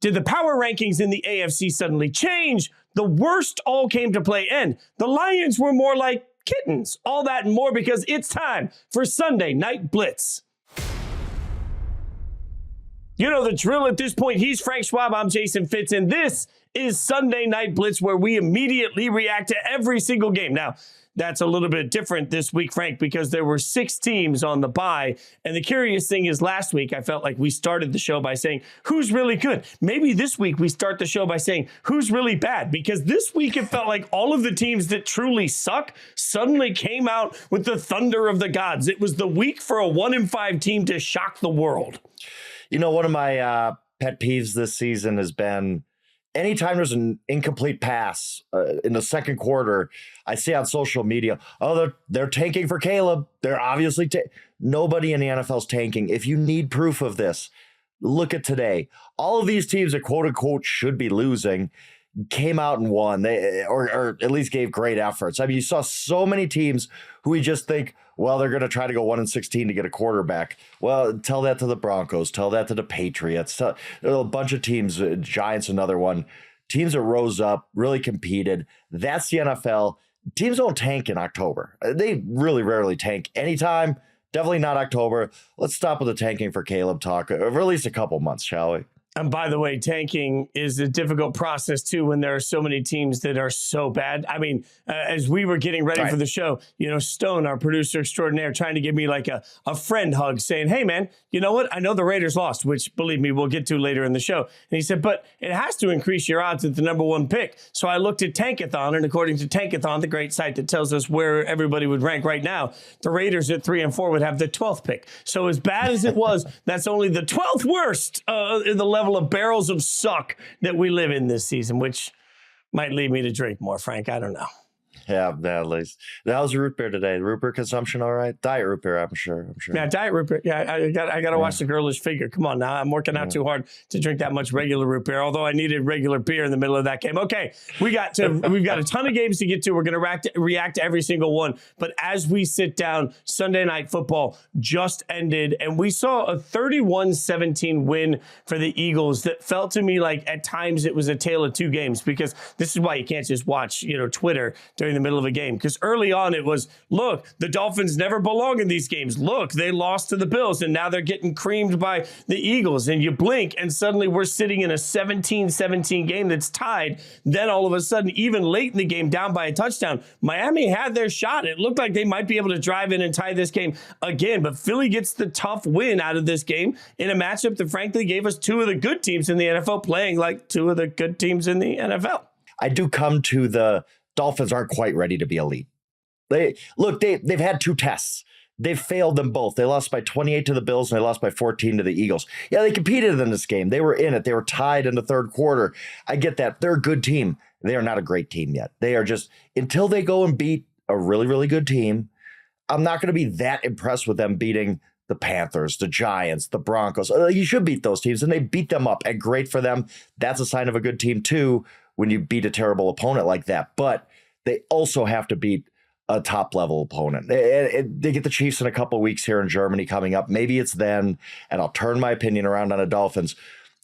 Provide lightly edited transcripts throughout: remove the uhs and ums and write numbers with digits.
Did the power rankings in the AFC suddenly change? The worst all came to play end. The Lions were more like kittens. All that and more because it's time for Sunday Night Blitz. You know the drill at this point. He's Frank Schwab. I'm Jason Fitz. And this is Sunday Night Blitz, where we immediately react to every single game. Now, that's a little bit different this week, Frank, because there were 6 teams on the bye. And the curious thing is last week, I felt like we started the show by saying, who's really good? Maybe this week we start the show by saying, who's really bad? Because this week it felt like all of the teams that truly suck suddenly came out with the thunder of the gods. It was the week for a 1-5 team to shock the world. You know, one of my pet peeves this season has been anytime there's an incomplete pass in the second quarter, I see on social media, oh, they're tanking for Caleb. They're obviously nobody in the NFL is tanking. If you need proof of this, look at today. All of these teams that quote unquote should be losing came out and won. They or at least gave great efforts. I mean, you saw so many teams who we just think, well, they're going to try to go 1-16 to get a quarterback. Well, tell that to the Broncos. Tell that to the Patriots. There are a bunch of teams, Giants, another one. Teams that rose up, really competed. That's the NFL. Teams don't tank in October. They really rarely tank anytime. Definitely not October. Let's stop with the tanking for Caleb talk for at least a couple months, shall we? And by the way, tanking is a difficult process, too, when there are so many teams that are so bad. I mean, as we were getting ready for the show, you know, Stone, our producer extraordinaire, trying to give me like a friend hug saying, hey, man, you know what? I know the Raiders lost, which, believe me, we'll get to later in the show. And he said, but it has to increase your odds at the number 1 pick. So I looked at Tankathon, and according to Tankathon, the great site that tells us where everybody would rank right now, the Raiders at 3 and 4 would have the 12th pick. So as bad as it was, that's only the 12th worst in the level of barrels of suck that we live in this season, which might lead me to drink more, Frank. I don't know. Yeah, at least. How's the root beer today? Root beer consumption all right? Diet root beer, I'm sure. Yeah, diet root beer. Yeah, I got to watch the girlish figure. Come on now. I'm working out too hard to drink that much regular root beer, although I needed regular beer in the middle of that game. Okay, we've got a ton of games to get to. We're going to react to every single one. But as we sit down, Sunday Night Football just ended, and we saw a 31-17 win for the Eagles that felt to me like at times it was a tale of 2 games, because this is why you can't just watch, Twitter during the middle of a game, because early on it was, look, the Dolphins never belong in these games. Look, they lost to the Bills and now they're getting creamed by the Eagles, and you blink and suddenly we're sitting in a 17-17 game that's tied. Then all of a sudden, even late in the game, down by a touchdown, Miami had their shot. It looked like they might be able to drive in and tie this game again, but Philly gets the tough win out of this game in a matchup that frankly gave us 2 of the good teams in the NFL playing like 2 of the good teams in the NFL. I do come to the Dolphins aren't quite ready to be elite. They've had 2 tests. They've failed them both. They lost by 28 to the Bills and they lost by 14 to the Eagles. Yeah, they competed in this game. They were in it. They were tied in the third quarter. I get that. They're a good team. They are not a great team yet. They are just, until they go and beat a really, really good team, I'm not going to be that impressed with them beating the Panthers, the Giants, the Broncos. You should beat those teams, and they beat them up, and great for them. That's a sign of a good team too, when you beat a terrible opponent like that. But they also have to beat a top-level opponent. They get the Chiefs in a couple of weeks here in Germany coming up. Maybe it's then, and I'll turn my opinion around on the Dolphins.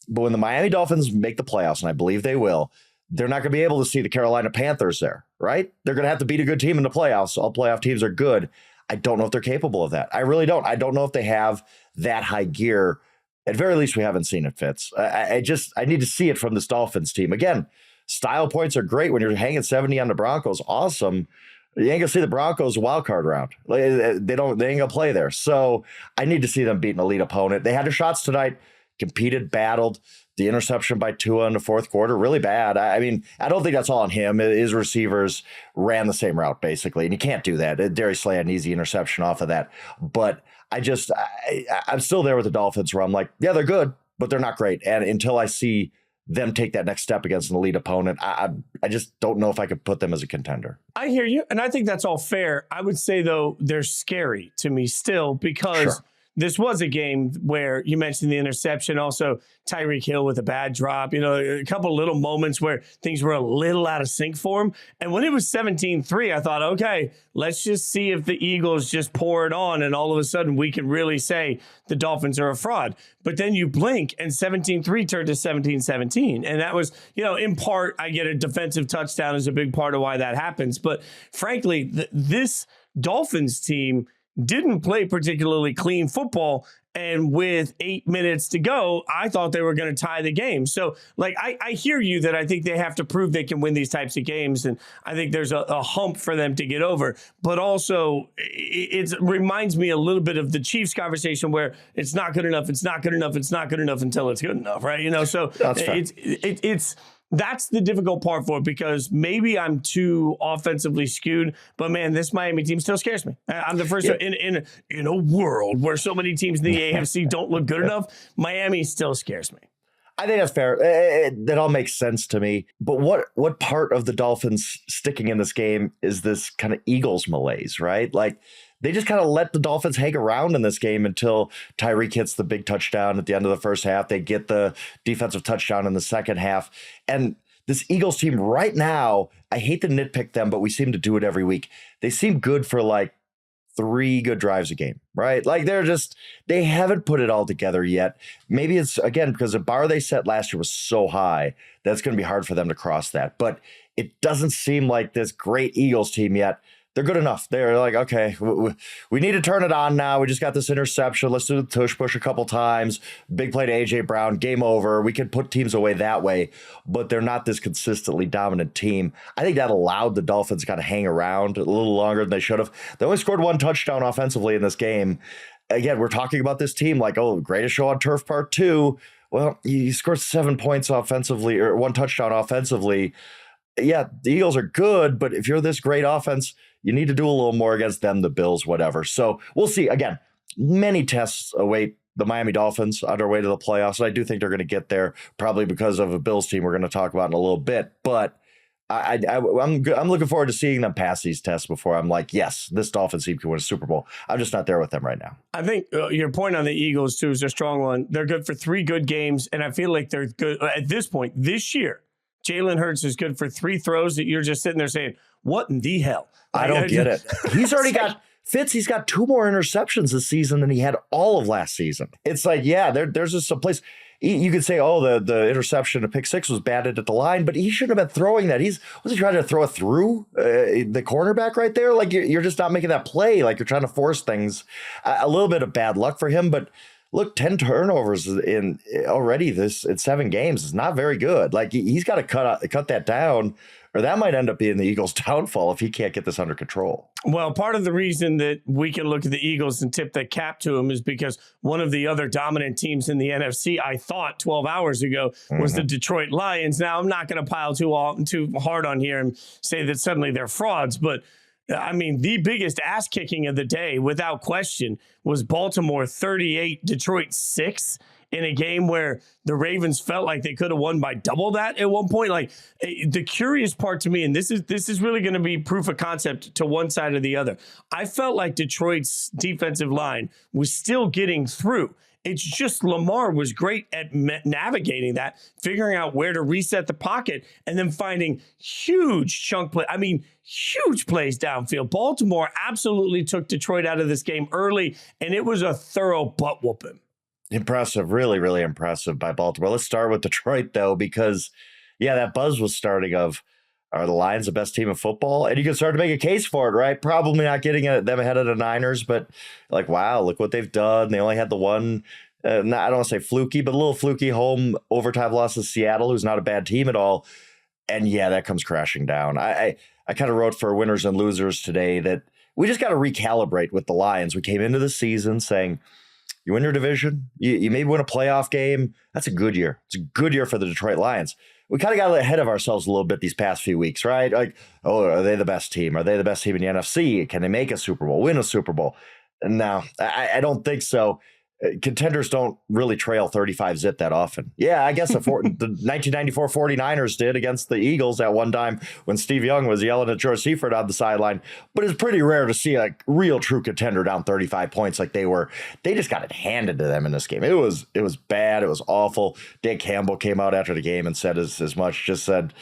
But when the Miami Dolphins make the playoffs, and I believe they will, they're not going to be able to see the Carolina Panthers there, right? They're going to have to beat a good team in the playoffs. All playoff teams are good. I don't know if they're capable of that. I really don't. I don't know if they have that high gear. At very least, we haven't seen it, Fitz. I need to see it from this Dolphins team. Again, style points are great when you're hanging 70 on the Broncos. Awesome. You ain't gonna see the Broncos wild card round. They ain't gonna play there. So I need to see them beat an elite opponent. They had their shots tonight, competed, battled. The interception by Tua in the fourth quarter, really bad. I mean, I don't think that's all on him. His receivers ran the same route, basically, and you can't do that. Darius Slay had an easy interception off of that. But I'm still there with the Dolphins where I'm like, yeah, they're good, but they're not great. And until I see them take that next step against an elite opponent, I just don't know if I could put them as a contender. I hear you, and I think that's all fair. I would say, though, they're scary to me still because this was a game where you mentioned the interception, also Tyreek Hill with a bad drop, a couple little moments where things were a little out of sync for him. And when it was 17-3, I thought, okay, let's just see if the Eagles just pour it on and all of a sudden we can really say the Dolphins are a fraud. But then you blink and 17-3 turned to 17-17. And that was, in part, I get a defensive touchdown is a big part of why that happens. But frankly, this Dolphins team didn't play particularly clean football. And with 8 minutes to go, I thought they were going to tie the game. So, I hear you that I think they have to prove they can win these types of games. And I think there's a hump for them to get over. But also, it reminds me a little bit of the Chiefs conversation where it's not good enough, it's not good enough, it's not good enough until it's good enough, right? So that's the difficult part for it, because maybe I'm too offensively skewed, but man, this Miami team still scares me. I'm the first in a world where so many teams in the AFC don't look good enough. Miami still scares me. I think that's fair. That all makes sense to me. But what part of the Dolphins sticking in this game is this kind of Eagles malaise, right? They just kind of let the Dolphins hang around in this game until Tyreek hits the big touchdown at the end of the first half. They get the defensive touchdown in the second half. And this Eagles team right now, I hate to nitpick them, but we seem to do it every week. They seem good for 3 good drives a game, right? They haven't put it all together yet. Maybe it's, again, because the bar they set last year was so high, that's going to be hard for them to cross that. But it doesn't seem like this great Eagles team yet. They're good enough. They're okay, we need to turn it on now. We just got this interception. Let's do the tush push a couple times. Big play to A.J. Brown. Game over. We can put teams away that way, but they're not this consistently dominant team. I think that allowed the Dolphins to kind of hang around a little longer than they should have. They only scored 1 touchdown offensively in this game. Again, we're talking about this team greatest show on turf part 2. Well, you scored 7 points offensively or 1 touchdown offensively. Yeah, the Eagles are good, but if you're this great offense, you need to do a little more against them, the Bills, whatever. So we'll see. Again, many tests await the Miami Dolphins on their way to the playoffs. And I do think they're going to get there, probably because of a Bills team we're going to talk about in a little bit. But I'm looking forward to seeing them pass these tests before I'm yes, this Dolphins team can win a Super Bowl. I'm just not there with them right now. I think your point on the Eagles, too, is a strong one. They're good for 3 good games, and I feel like they're good at this point this year. Jalen Hurts is good for 3 throws that you're just sitting there saying, what in the hell? I don't get it. He's already got Fitz. He's got 2 more interceptions this season than he had all of last season. It's there's just some place you could say, the interception of pick 6 was batted at the line, but he shouldn't have been throwing that. Was he trying to throw it through the cornerback right there? You're just not making that play. You're trying to force things. A little bit of bad luck for him, but look, 10 turnovers in 7 games is not very good. He's got to cut that down, or that might end up being the Eagles' downfall if he can't get this under control. Well, part of the reason that we can look at the Eagles and tip the cap to them is because one of the other dominant teams in the NFC, I thought 12 hours ago, was the Detroit Lions. Now, I'm not going to pile too hard on here and say that suddenly they're frauds, but I mean, the biggest ass kicking of the day, without question, was Baltimore 38, Detroit 6 in a game where the Ravens felt like they could have won by double that at one point. The curious part to me, and this is really going to be proof of concept to one side or the other. I felt like Detroit's defensive line was still getting through. It's just Lamar was great at navigating that, figuring out where to reset the pocket, and then finding huge chunk play. I mean, huge plays downfield. Baltimore absolutely took Detroit out of this game early, and it was a thorough butt whooping. Impressive, really, really impressive by Baltimore. Let's start with Detroit, though, because, that buzz was starting of, are the Lions the best team in football? And you can start to make a case for it, right? Probably not getting them ahead of the Niners, but wow, look what they've done. They only had the one, I don't want to say fluky, but a little fluky home overtime loss to Seattle, who's not a bad team at all. And that comes crashing down. I kind of wrote for winners and losers today that we just got to recalibrate with the Lions. We came into the season saying, you win your division, you maybe win a playoff game. That's a good year. It's a good year for the Detroit Lions. We kind of got ahead of ourselves a little bit these past few weeks, right? Are they the best team? Are they the best team in the NFC? Can they make a Super Bowl, win a Super Bowl? No, I don't think so. contenders don't really trail 35-zip that often. Yeah, I guess the 1994 49ers did against the Eagles at one time when Steve Young was yelling at George Seifert on the sideline. But it's pretty rare to see a real true contender down 35 points like they were. They just got it handed to them in this game. It was bad. It was awful. Dan Campbell came out after the game and said as much, just said,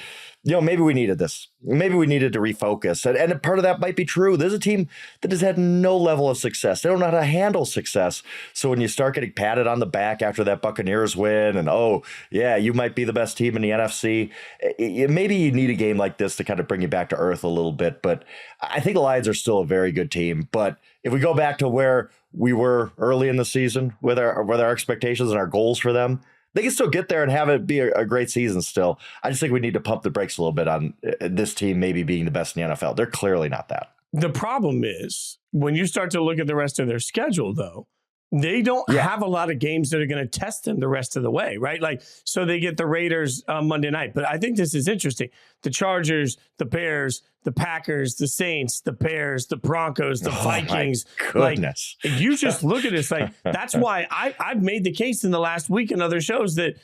maybe we needed this. Maybe we needed to refocus. And part of that might be true. There's a team that has had no level of success. They don't know how to handle success. So when you start getting patted on the back after that Buccaneers win and, oh, yeah, you might be the best team in the NFC, maybe you need a game like this to kind of bring you back to earth a little bit. But I think the Lions are still a very good team. But if we go back to where we were early in the season with our expectations and our goals for them, they can still get there and have it be a great season still. I just think we need to pump the brakes a little bit on this team maybe being the best in the NFL. They're clearly not that. The problem is when you start to look at the rest of their schedule, though, they don't have a lot of games that are going to test them the rest of the way, right? Like, so they get the Raiders on Monday night. But I think this is interesting. The Chargers, the Bears, the Packers, the Saints, the Bears, the Broncos, the Vikings. My goodness. Like, you just look at this. Like, that's why I've made the case in the last week and other shows that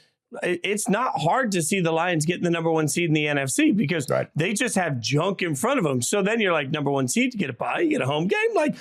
it's not hard to see the Lions getting the number one seed in the NFC because they just have junk in front of them. So then you're like, number one seed, to get a bye, you get a home game. Like,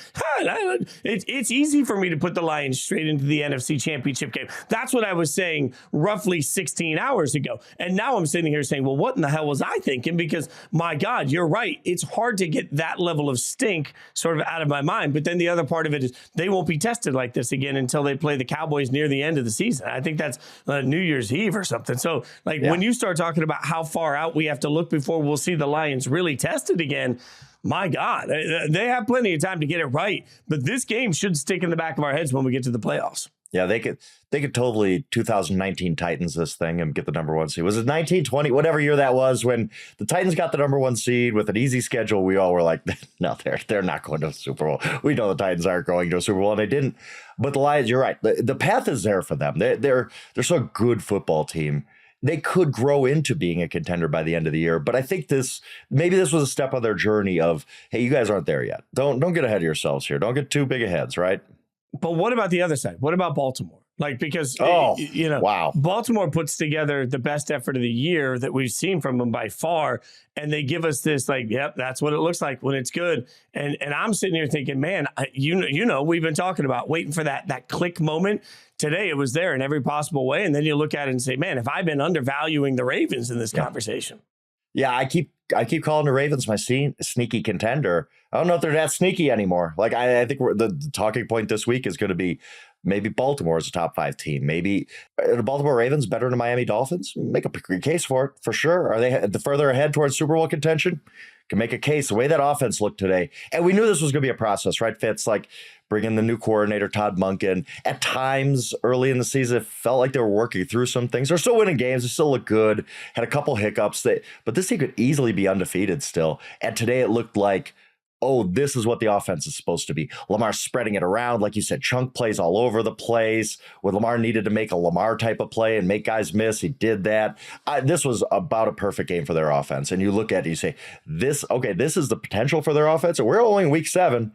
it's easy for me to put the Lions straight into the NFC Championship game. That's what I was saying roughly 16 hours ago. And now I'm sitting here saying, well, what in the hell was I thinking? Because, my God, you're right. It's hard to get that level of stink sort of out of my mind. But then the other part of it is they won't be tested like this again until they play the Cowboys near the end of the season. I think that's New Year's Eve or something. So when you start talking about how far out we have to look before we'll see the Lions really tested again, my God, they have plenty of time to get it right. But this game should stick in the back of our heads when we get to the playoffs. Yeah, they could totally 2019 Titans this thing and get the number one seed. Was it 1920, whatever year that was, when the Titans got the number one seed with an easy schedule? We all were like, no, they're not going to the Super Bowl. We know the Titans aren't going to a Super Bowl, and they didn't. But the Lions, you're right. The path is there for them. They're so a good football team. They could grow into being a contender by the end of the year. But I think maybe this was a step on their journey of, hey, you guys aren't there yet. Don't get ahead of yourselves here. Don't get too big of heads, right? But what about the other side? What about Baltimore? Like, because, wow. Baltimore puts together the best effort of the year that we've seen from them by far. And they give us this, like, yep, that's what it looks like when it's good. And I'm sitting here thinking, man, we've been talking about waiting for that click moment. Today, it was there in every possible way. And then you look at it and say, man, have I been undervaluing the Ravens in this conversation? Yeah, I keep calling the Ravens my sneaky contender. I don't know if they're that sneaky anymore. Like, I think the talking point this week is going to be maybe Baltimore is a top 5 team. Maybe are the Baltimore Ravens better than the Miami Dolphins? Make a case for it, for sure. Are they further ahead towards Super Bowl contention? Can make a case. The way that offense looked today. And we knew this was going to be a process, right, Fitz? Like, bring in the new coordinator, Todd Monken. At times early in the season, it felt like they were working through some things. They're still winning games. They still look good. Had a couple hiccups. But this team could easily be undefeated still. And today it looked like, oh, this is what the offense is supposed to be. Lamar spreading it around. Like you said, chunk plays all over the place. When Lamar needed to make a Lamar type of play and make guys miss, he did that. This was about a perfect game for their offense. And you look at it, you say, this is the potential for their offense. And we're only in week 7.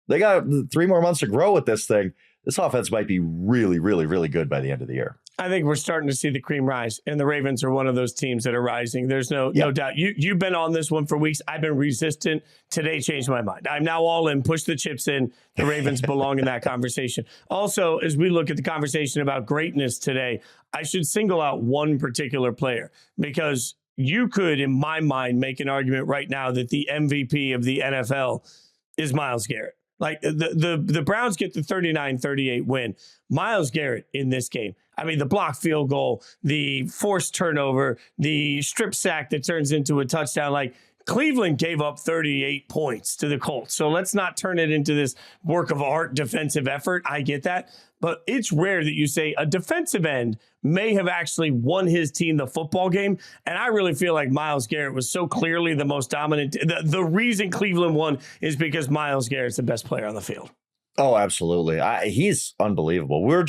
They got 3 more months to grow with this thing. This offense might be really, really, really good by the end of the year. I think we're starting to see the cream rise, and the Ravens are one of those teams that are rising. There's no doubt. You've been on this one for weeks. I've been resistant. Today changed my mind. I'm now all in. Push the chips in. The Ravens belong in that conversation. Also, as we look at the conversation about greatness today, I should single out one particular player because you could, in my mind, make an argument right now that the MVP of the NFL is Myles Garrett. Like the Browns get the 39-38 win. Myles Garrett in this game. I mean, the blocked field goal, the forced turnover, the strip sack that turns into a touchdown. Like, Cleveland gave up 38 points to the Colts. So let's not turn it into this work of art defensive effort. I get that. But it's rare that you say a defensive end may have actually won his team the football game. And I really feel like Myles Garrett was so clearly the most dominant. The reason Cleveland won is because Myles Garrett's the best player on the field. Oh, absolutely. He's unbelievable. I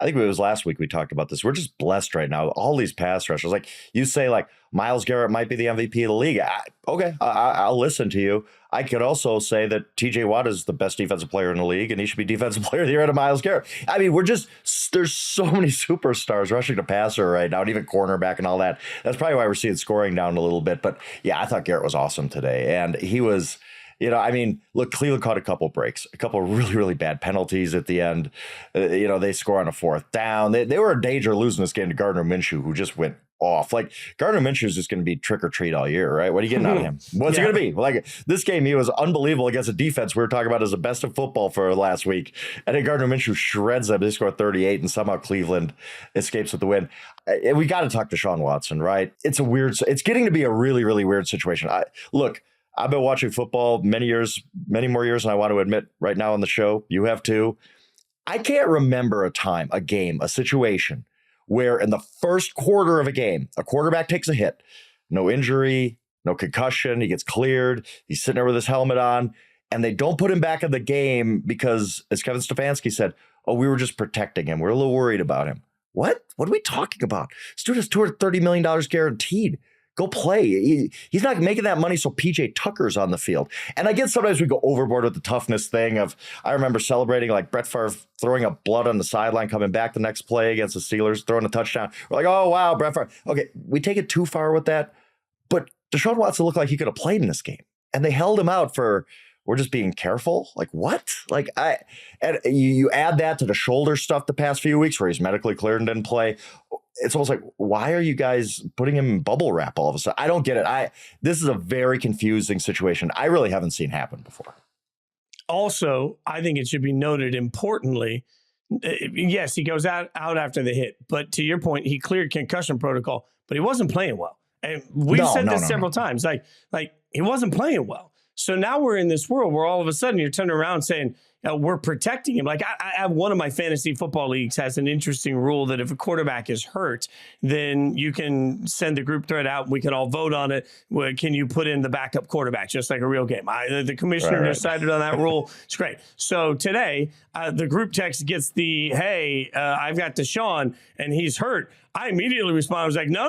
think it was last week we talked about this. We're just blessed right now. All these pass rushers, like you say, like Myles Garrett might be the MVP of the league. I'll listen to you. I could also say that TJ Watt is the best defensive player in the league and he should be defensive player of the year to Myles Garrett. I mean, there's so many superstars rushing to passer right now and even cornerback and all that. That's probably why we're seeing scoring down a little bit. But yeah, I thought Garrett was awesome today. And he was, look, Cleveland caught a couple breaks, a couple really, really bad penalties at the end. They score on a fourth down. They were in danger of losing this game to Gardner Minshew, who just went off. Like, Gardner Minshew is just going to be trick or treat all year, right? What are you getting out of him? What's it going to be? Like, this game, he was unbelievable against a defense we were talking about as the best of football for last week. And then Gardner Minshew shreds them. They score 38, and somehow Cleveland escapes with the win. And we got to talk to Deshaun Watson, right? It's getting to be a really, really weird situation. I've been watching football many more years than I want to admit right now on the show. You have too. I can't remember a game, a situation where in the first quarter of a game, a quarterback takes a hit, no injury, no concussion, he gets cleared, he's sitting there with his helmet on, and they don't put him back in the game because, as Kevin Stefanski said, we were just protecting him. We're a little worried about him. What? What are we talking about? This dude has $230 million guaranteed. Go play. He's not making that money so PJ Tucker's on the field. And I guess sometimes we go overboard with the toughness thing I remember celebrating like Brett Favre throwing up blood on the sideline, coming back the next play against the Steelers, throwing a touchdown. We're like, oh, wow, Brett Favre. Okay, we take it too far with that. But Deshaun Watson looked like he could have played in this game. And they held him out we're just being careful. Like, what? Like, and you add that to the shoulder stuff the past few weeks where he's medically cleared and didn't play. It's almost like, why are you guys putting him in bubble wrap all of a sudden? I don't get it. This is a very confusing situation. I really haven't seen happen before. Also, I think it should be noted importantly, yes, he goes out after the hit, but to your point, he cleared concussion protocol, but he wasn't playing well. And we've said this several times, like he wasn't playing well. So now we're in this world where all of a sudden you're turning around saying, we're protecting him. Like I have one of my fantasy football leagues has an interesting rule that if a quarterback is hurt, then you can send the group thread out. We can all vote on it. Can you put in the backup quarterback, just like a real game? The commissioner decided on that rule. It's great. So today, the group text gets hey, I've got Deshaun and he's hurt. I immediately responded. I was like, no.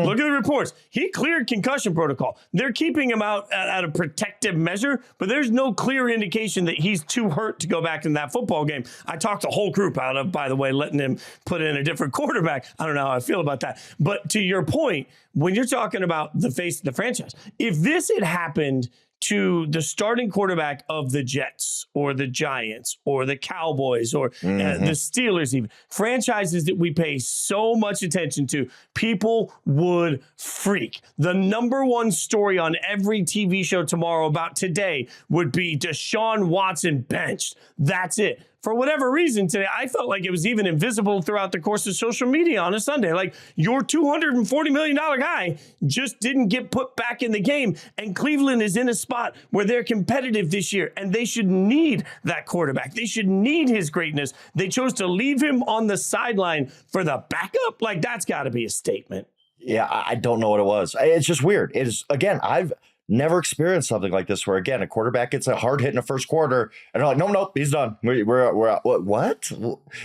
Look at the reports. He cleared concussion protocol. They're keeping him out at a protective measure, but there's no clear indication that he's too hurt to go back in that football game. I talked the whole group out of, by the way, letting him put in a different quarterback. I don't know how I feel about that. But to your point, when you're talking about the face of the franchise, if this had happened to the starting quarterback of the Jets or the Giants or the Cowboys or the Steelers, even franchises that we pay so much attention to, people would freak. The number one story on every TV show tomorrow about today would be Deshaun Watson benched. That's it. For whatever reason today, I felt like it was even invisible throughout the course of social media on a Sunday. Like, your $240 million guy just didn't get put back in the game. And Cleveland is in a spot where they're competitive this year, and they should need that quarterback. They should need his greatness. They chose to leave him on the sideline for the backup. Like, that's got to be a statement. Yeah, I don't know what it was. It's just weird. It is, again, I've never experienced something like this where, again, a quarterback gets a hard hit in the first quarter and they're like, no, he's done. We're out. What?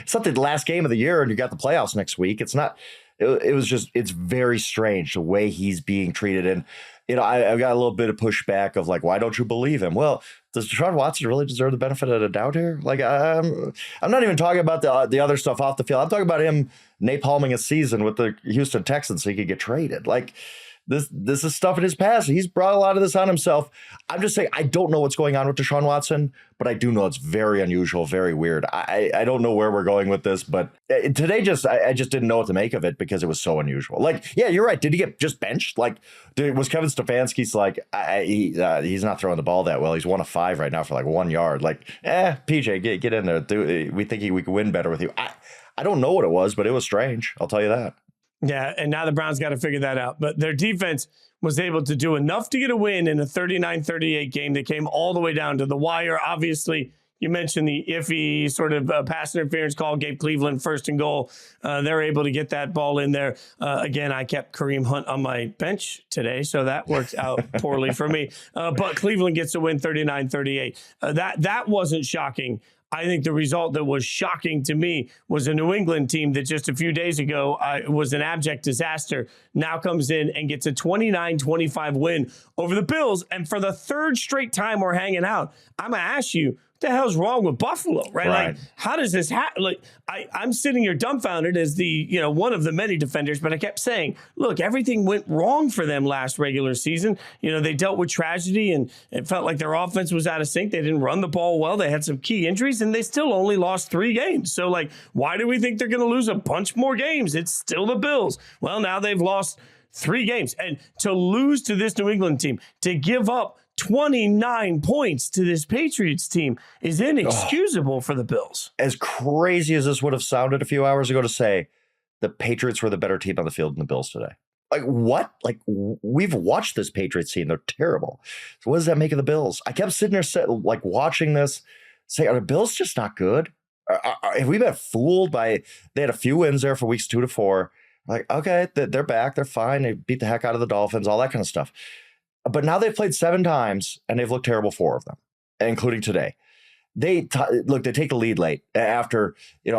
It's not the last game of the year and you got the playoffs next week. It's not. It was just, it's very strange the way he's being treated. And, I've got a little bit of pushback of like, why don't you believe him? Well, does Deshaun Watson really deserve the benefit of the doubt here? Like, I'm not even talking about the other stuff off the field. I'm talking about him napalming a season with the Houston Texans so he could get traded. Like, This is stuff in his past. He's brought a lot of this on himself. I'm just saying, I don't know what's going on with Deshaun Watson, but I do know it's very unusual, very weird. I don't know where we're going with this, but today I just didn't know what to make of it because it was so unusual. Like, yeah, you're right. Did he get just benched? Like, was Kevin Stefanski's like, he's not throwing the ball that well. He's 1 of 5 right now for like 1 yard. Like, PJ, get in there. We think we could win better with you. I don't know what it was, but it was strange. I'll tell you that. Yeah, and now the Browns got to figure that out. But their defense was able to do enough to get a win in a 39-38 game that came all the way down to the wire. Obviously, You mentioned the iffy sort of pass interference call gave Cleveland 1st and goal. They're able to get that ball in there. Again, I kept Kareem Hunt on my bench today, so that worked out poorly for me. But Cleveland gets a win 39-38. That wasn't shocking. I think the result that was shocking to me was a New England team that just a few days ago was an abject disaster, now comes in and gets a 29-25 win over the Bills. And for the 3rd straight time we're hanging out, I'm going to ask you, what the hell's wrong with Buffalo, right? Like, how does this happen? Like, I'm sitting here dumbfounded as the, one of the many defenders, but I kept saying, look, everything went wrong for them last regular season. They dealt with tragedy and it felt like their offense was out of sync. They didn't run the ball well. They had some key injuries and they still only lost 3 games. So like, why do we think they're going to lose a bunch more games? It's still the Bills. Well, now they've lost 3 games, and to lose to this New England team, to give up 29 points to this Patriots team is inexcusable for the Bills. As crazy as this would have sounded a few hours ago to say, the Patriots were the better team on the field than the Bills today. Like, what? Like, we've watched this Patriots team. They're terrible. So what does that make of the Bills? I kept sitting there like watching this, saying, are the Bills just not good? Have we been fooled by, they had a few wins there for weeks 2 to 4. Like, okay, they're back. They're fine. They beat the heck out of the Dolphins, all that kind of stuff. But now they've played 7 times and they've looked terrible 4 of them, including today. They take the lead late after,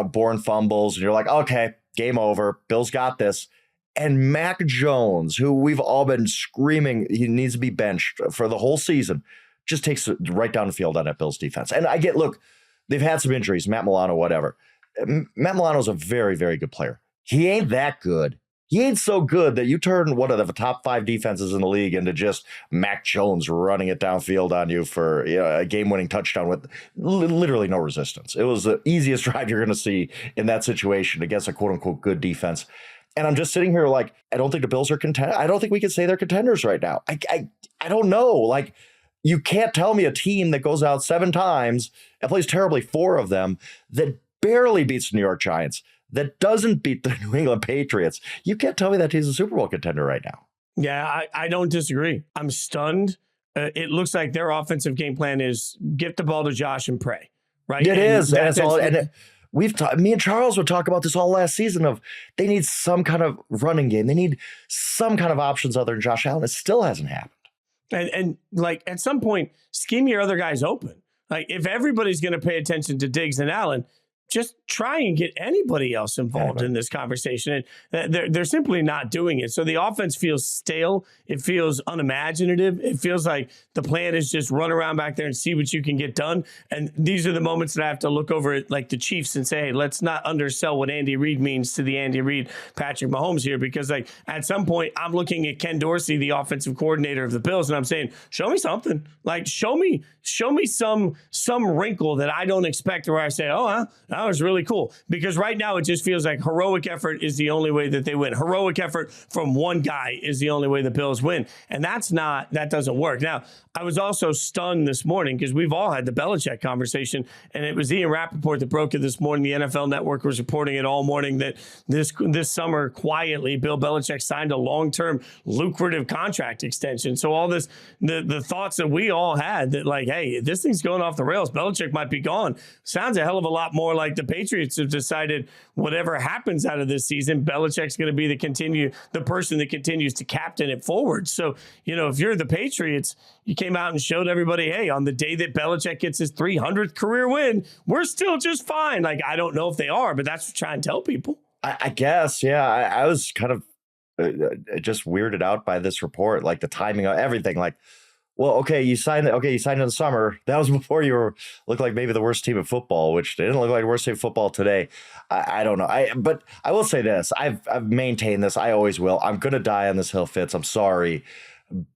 Bourne fumbles and you're like, okay, game over. Bills got this. And Mac Jones, who we've all been screaming he needs to be benched for the whole season, just takes it right down the field on that Bills defense. And I get, look, they've had some injuries, Matt Milano, whatever. Matt Milano's a very, very good player. He ain't that good. He ain't so good that you turn one of the top 5 defenses in the league into just Mac Jones running it downfield on you for a game-winning touchdown with literally no resistance. It was the easiest drive you're going to see in that situation against a quote-unquote good defense. And I'm just sitting here like, I don't think the Bills are contenders. I don't think we can say they're contenders right now. I don't know. Like, you can't tell me a team that goes out 7 times and plays terribly 4 of them, that barely beats the New York Giants, that doesn't beat the New England Patriots. You can't tell me that he's a Super Bowl contender right now. Yeah, I don't disagree. I'm stunned. It looks like their offensive game plan is get the ball to Josh and pray, right? It is. That's all. And me and Charles would talk about this all last season of they need some kind of running game. They need some kind of options other than Josh Allen. It still hasn't happened. And like at some point, scheme your other guys open. Like if everybody's going to pay attention to Diggs and Allen, just try and get anybody else involved in this conversation. And they're simply not doing it. So the offense feels stale. It feels unimaginative. It feels like the plan is just run around back there and see what you can get done. And these are the moments that I have to look over at like the Chiefs and say, hey, let's not undersell what Andy Reid means to the Andy Reid, Patrick Mahomes here. Because like at some point I'm looking at Ken Dorsey, the offensive coordinator of the Bills, and I'm saying, show me something. Like show me some wrinkle that I don't expect, where I say, oh, that was really cool. Because right now it just feels like heroic effort is the only way that they win. Heroic effort from one guy is the only way the Bills win. And that doesn't work. Now, I was also stunned this morning because we've all had the Belichick conversation, and it was Ian Rappaport that broke it this morning. The NFL Network was reporting it all morning that this summer, quietly, Bill Belichick signed a long-term lucrative contract extension. So all this, the thoughts that we all had that like, hey, this thing's going off the rails, Belichick might be gone, sounds a hell of a lot more like the Patriots have decided whatever happens out of this season, Belichick's going to be the person that continues to captain it forward. So, if you're the Patriots, you came out and showed everybody, hey, on the day that Belichick gets his 300th career win, we're still just fine. Like, I don't know if they are, but that's what I'm trying to tell people. I guess, yeah. I was kind of just weirded out by this report, like the timing of everything. Like, well, okay, you signed in the summer. That was before you looked like maybe the worst team in football, which they didn't look like the worst team in football today. I don't know. But I will say this. I've maintained this. I always will. I'm going to die on this hill, Fitz. I'm sorry.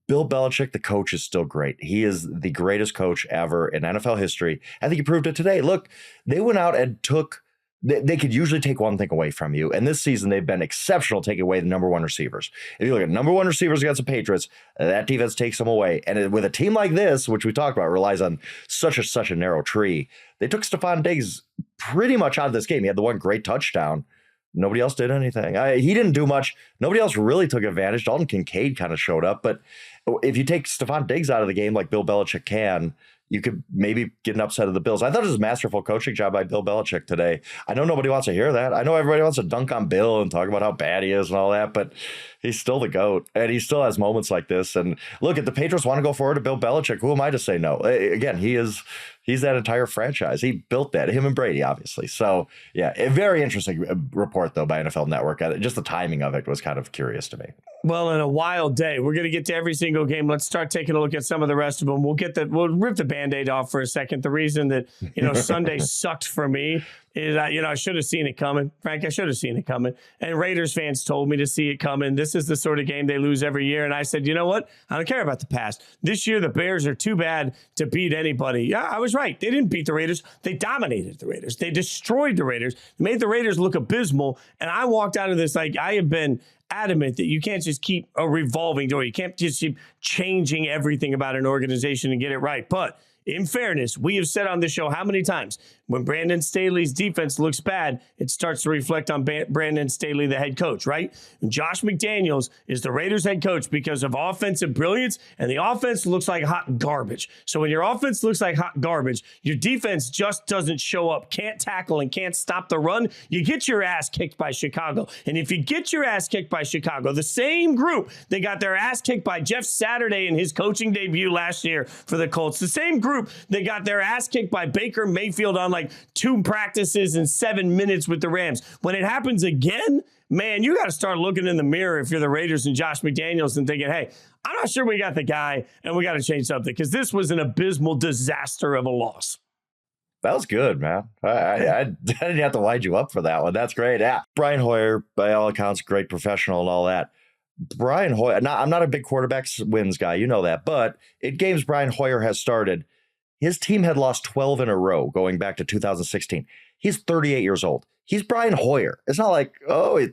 Bill Belichick, the coach, is still great. He is the greatest coach ever in NFL history. I think he proved it today. Look, they went out and they could usually take one thing away from you. And this season, they've been exceptional taking away the number 1 receivers. If you look at number 1 receivers against the Patriots, that defense takes them away. And with a team like this, which we talked about, relies on such a narrow tree, they took Stephon Diggs pretty much out of this game. He had the one great touchdown. Nobody else did anything. He didn't do much. Nobody else really took advantage. Dalton Kincaid kind of showed up. But if you take Stephon Diggs out of the game like Bill Belichick can, you could maybe get an upset of the Bills. I thought it was a masterful coaching job by Bill Belichick today. I know nobody wants to hear that. I know everybody wants to dunk on Bill and talk about how bad he is and all that, but he's still the GOAT, and he still has moments like this. And look, if the Patriots want to go forward to Bill Belichick, who am I to say no? Again, he's that entire franchise. He built that, him and Brady, obviously. So, yeah, a very interesting report, though, by NFL Network. Just the timing of it was kind of curious to me. Well, in a wild day, we're going to get to every single game. Let's start taking a look at some of the rest of them. We'll rip the Band-Aid off for a second. The reason that, Sunday sucked for me is, I should have seen it coming. Frank, I should have seen it coming. And Raiders fans told me to see it coming. This is the sort of game they lose every year. And I said, you know what? I don't care about the past. This year, the Bears are too bad to beat anybody. Yeah, I was right. They didn't beat the Raiders. They dominated the Raiders. They destroyed the Raiders. They made the Raiders look abysmal. And I walked out of this like I have been adamant that you can't just keep a revolving door. You can't just keep changing everything about an organization and get it right. But in fairness, we have said on this show how many times when Brandon Staley's defense looks bad, it starts to reflect on Brandon Staley, the head coach, right? And Josh McDaniels is the Raiders head coach because of offensive brilliance, and the offense looks like hot garbage. So when your offense looks like hot garbage, your defense just doesn't show up, can't tackle, and can't stop the run. You get your ass kicked by Chicago. And if you get your ass kicked by Chicago, the same group that got their ass kicked by Jeff Saturday in his coaching debut last year for the Colts, the same group that got their ass kicked by Baker Mayfield on like 2 practices in 7 minutes with the Rams. When it happens again, man, you got to start looking in the mirror if you're the Raiders and Josh McDaniels and thinking, hey, I'm not sure we got the guy and we got to change something because this was an abysmal disaster of a loss. That was good, man. I didn't have to wind you up for that one. That's great. Yeah. Brian Hoyer, by all accounts, great professional and all that. Brian Hoyer, I'm not a big quarterbacks wins guy, you know that, but in games Brian Hoyer has started, his team had lost 12 in a row going back to 2016. He's 38 years old. He's Brian Hoyer. It's not like,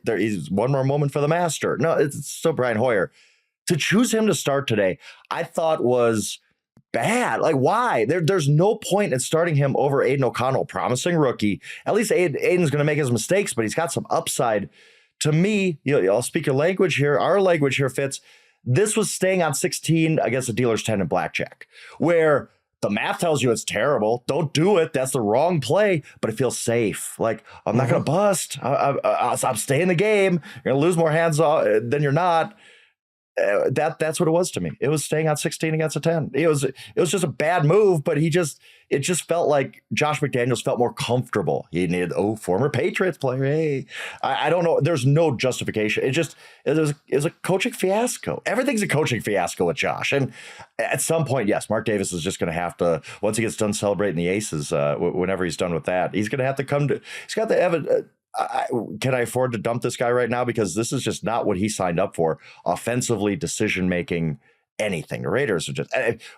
he's one more moment for the master. No, it's still Brian Hoyer. To choose him to start today, I thought was bad. Like, why? There's no point in starting him over Aiden O'Connell, promising rookie. At least Aiden's going to make his mistakes, but he's got some upside. To me, I'll speak your language here, our language here, Fitz. This was staying on 16 against the dealer's 10 in blackjack, where the math tells you it's terrible. Don't do it. That's the wrong play, but it feels safe. Like, I'm not going to bust. I'm staying in the game. You're going to lose more hands than you're not. That's what it was to me. It was staying on 16 against a 10. It was just a bad move, but it just felt like Josh McDaniels felt more comfortable. He needed, former Patriots player. Hey, I don't know. There's no justification. It was a coaching fiasco. Everything's a coaching fiasco with Josh. And at some point, yes, Mark Davis is just going to have to, once he gets done celebrating the aces, whenever he's done with that, he's going to have to he's got to have can I afford to dump this guy right now? Because this is just not what he signed up for. Offensively, decision-making, anything. The Raiders are just...